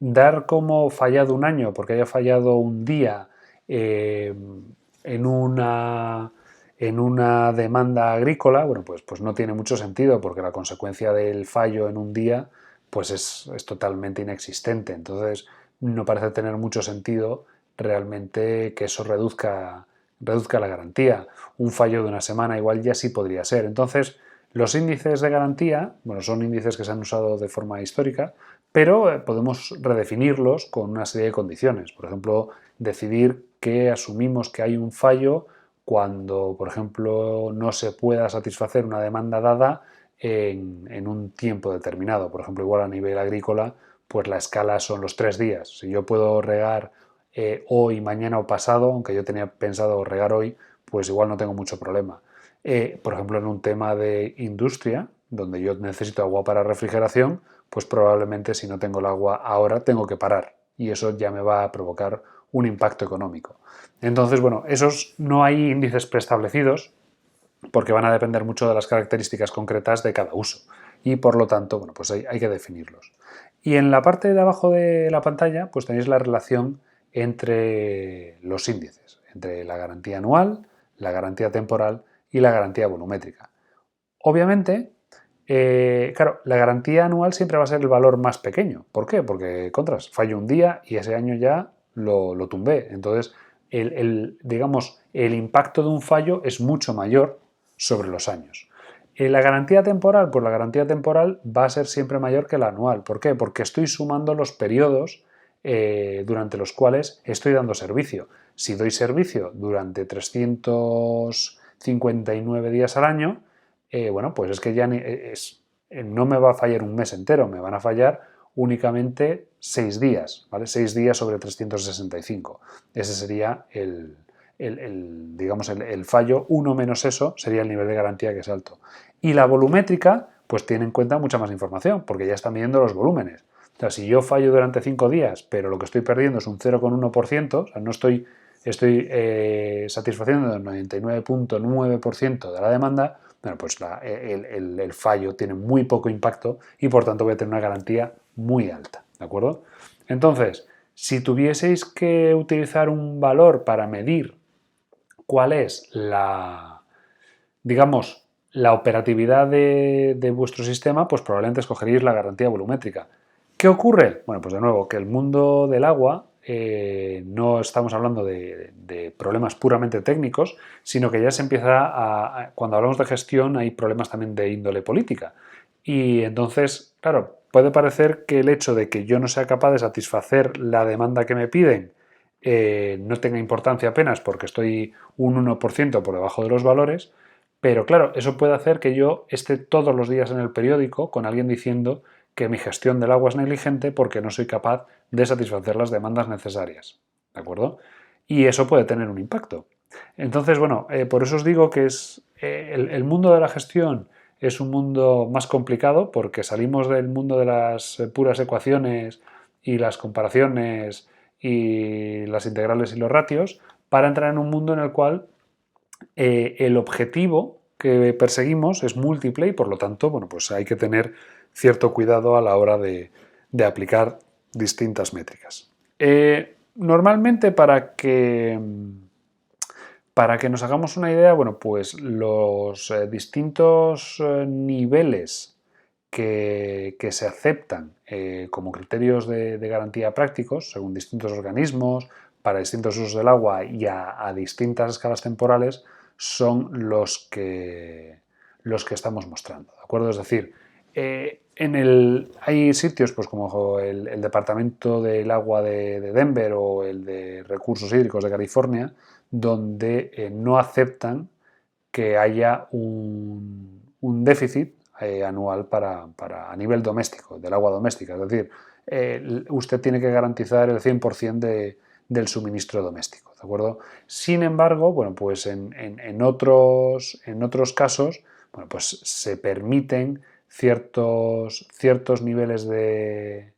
dar como fallado un año porque haya fallado un día en una demanda agrícola, bueno, pues no tiene mucho sentido porque la consecuencia del fallo en un día pues es totalmente inexistente. Entonces no parece tener mucho sentido realmente que eso reduzca la garantía. Un fallo de una semana igual ya sí podría ser. Entonces, los índices de garantía, bueno, son índices que se han usado de forma histórica, pero podemos redefinirlos con una serie de condiciones. Por ejemplo, decidir que asumimos que hay un fallo cuando, por ejemplo, no se pueda satisfacer una demanda dada en un tiempo determinado. Por ejemplo, igual a nivel agrícola, pues la escala son los 3 días. Si yo puedo regar hoy, mañana o pasado, aunque yo tenía pensado regar hoy, pues igual no tengo mucho problema. Por ejemplo, en un tema de industria, donde yo necesito agua para refrigeración, pues probablemente si no tengo el agua ahora tengo que parar y eso ya me va a provocar un impacto económico. Entonces, bueno, esos no hay índices preestablecidos porque van a depender mucho de las características concretas de cada uso y por lo tanto, bueno, pues hay que definirlos. Y en la parte de abajo de la pantalla, pues tenéis la relación entre los índices, entre la garantía anual, la garantía temporal y la garantía volumétrica. Obviamente, claro, la garantía anual siempre va a ser el valor más pequeño. ¿Por qué? Porque, contras, fallo un día y ese año ya lo tumbé. Entonces, digamos, el impacto de un fallo es mucho mayor sobre los años. La garantía temporal, pues la garantía temporal va a ser siempre mayor que la anual. ¿Por qué? Porque estoy sumando los periodos durante los cuales estoy dando servicio. Si doy servicio durante 359 días al año, bueno, pues es que ya no me va a fallar un mes entero, me van a fallar únicamente 6 días, ¿vale? 6 días sobre 365. Ese sería digamos, el fallo. Uno menos eso sería el nivel de garantía que es alto. Y la volumétrica, pues tiene en cuenta mucha más información, porque ya está midiendo los volúmenes. O sea, si yo fallo durante 5 días, pero lo que estoy perdiendo es un 0,1%, o sea, no estoy satisfaciendo el 99,9% de la demanda, bueno, pues el fallo tiene muy poco impacto y por tanto voy a tener una garantía muy alta, ¿de acuerdo? Entonces, si tuvieseis que utilizar un valor para medir cuál es digamos, la operatividad de vuestro sistema, pues probablemente escogeríais la garantía volumétrica. ¿Qué ocurre? Bueno, pues de nuevo, que el mundo del agua no estamos hablando de problemas puramente técnicos, sino que ya se empieza cuando hablamos de gestión hay problemas también de índole política. Y entonces, claro, puede parecer que el hecho de que yo no sea capaz de satisfacer la demanda que me piden no tenga importancia apenas porque estoy un 1% por debajo de los valores, pero claro, eso puede hacer que yo esté todos los días en el periódico con alguien diciendo que mi gestión del agua es negligente porque no soy capaz de satisfacer las demandas necesarias. ¿De acuerdo? Y eso puede tener un impacto. Entonces, bueno, por eso os digo que el mundo de la gestión es un mundo más complicado porque salimos del mundo de las puras ecuaciones y las comparaciones y las integrales y los ratios para entrar en un mundo en el cual el objetivo que perseguimos es múltiple y por lo tanto, bueno, pues hay que tener cierto cuidado a la hora de aplicar distintas métricas. Normalmente para que nos hagamos una idea, bueno, pues los distintos niveles que se aceptan como criterios de garantía prácticos, según distintos organismos, para distintos usos del agua y a distintas escalas temporales, son los que estamos mostrando, ¿de acuerdo? Es decir, hay sitios pues, como el Departamento del Agua de Denver o el de Recursos Hídricos de California, donde no aceptan que haya un déficit anual a nivel doméstico, del agua doméstica. Es decir, usted tiene que garantizar el 100% del suministro doméstico, ¿de acuerdo? Sin embargo, bueno, pues en otros casos, bueno, pues se permiten ciertos niveles de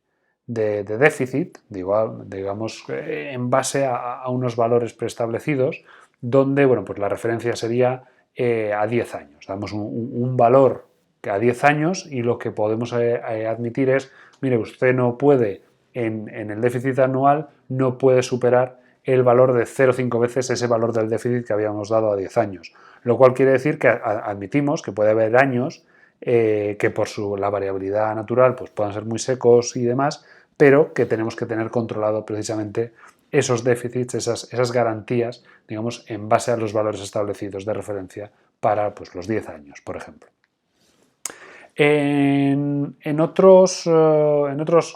déficit, digamos, en base a unos valores preestablecidos, donde, bueno, pues la referencia sería a 10 años. Damos un valor a 10 años y lo que podemos admitir es, mire, usted no puede, en el déficit anual, no puede superar el valor de 0,5 veces ese valor del déficit que habíamos dado a 10 años. Lo cual quiere decir que admitimos que puede haber años que por la variabilidad natural pues puedan ser muy secos y demás, pero que tenemos que tener controlado precisamente esos déficits, esas garantías, digamos, en base a los valores establecidos de referencia para pues, los 10 años, por ejemplo. En otros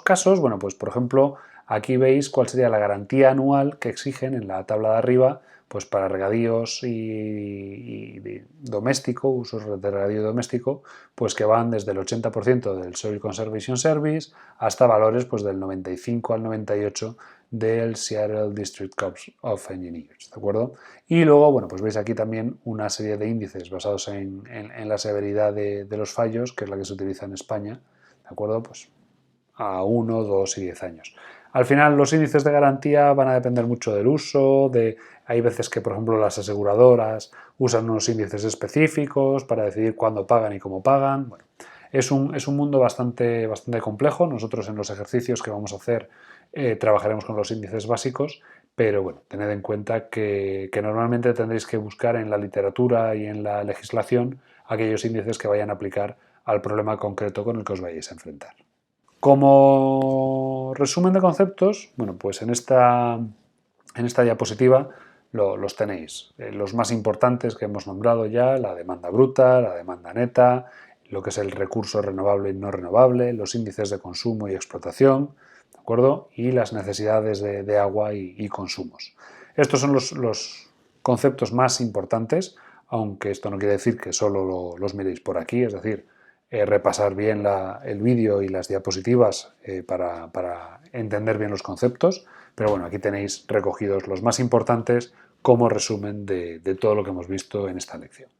casos, bueno, pues por ejemplo, Aquí veis cuál sería la garantía anual que exigen en la tabla de arriba, pues para regadíos y doméstico, usos de regadío doméstico, pues que van desde el 80% del Soil Conservation Service hasta valores pues del 95 al 98 del Seattle District Corps of Engineers, ¿de acuerdo? Y luego, bueno, pues veis aquí también una serie de índices basados en la severidad de los fallos, que es la que se utiliza en España, ¿de acuerdo? Pues a 1, 2 y 10 años. Al final los índices de garantía van a depender mucho del uso, hay veces que por ejemplo las aseguradoras usan unos índices específicos para decidir cuándo pagan y cómo pagan. Bueno, es un mundo bastante complejo. Nosotros en los ejercicios que vamos a hacer trabajaremos con los índices básicos, pero bueno, tened en cuenta que normalmente tendréis que buscar en la literatura y en la legislación aquellos índices que vayan a aplicar al problema concreto con el que os vayáis a enfrentar. Como resumen de conceptos, bueno, pues en esta diapositiva los tenéis. Los más importantes que hemos nombrado ya, la demanda bruta, la demanda neta, lo que es el recurso renovable y no renovable, los índices de consumo y explotación, ¿de acuerdo? Y las necesidades de agua y consumos. Estos son los conceptos más importantes, aunque esto no quiere decir que solo los miréis por aquí, es decir, repasar bien el vídeo y las diapositivas para entender bien los conceptos, pero bueno, aquí tenéis recogidos los más importantes como resumen de todo lo que hemos visto en esta lección.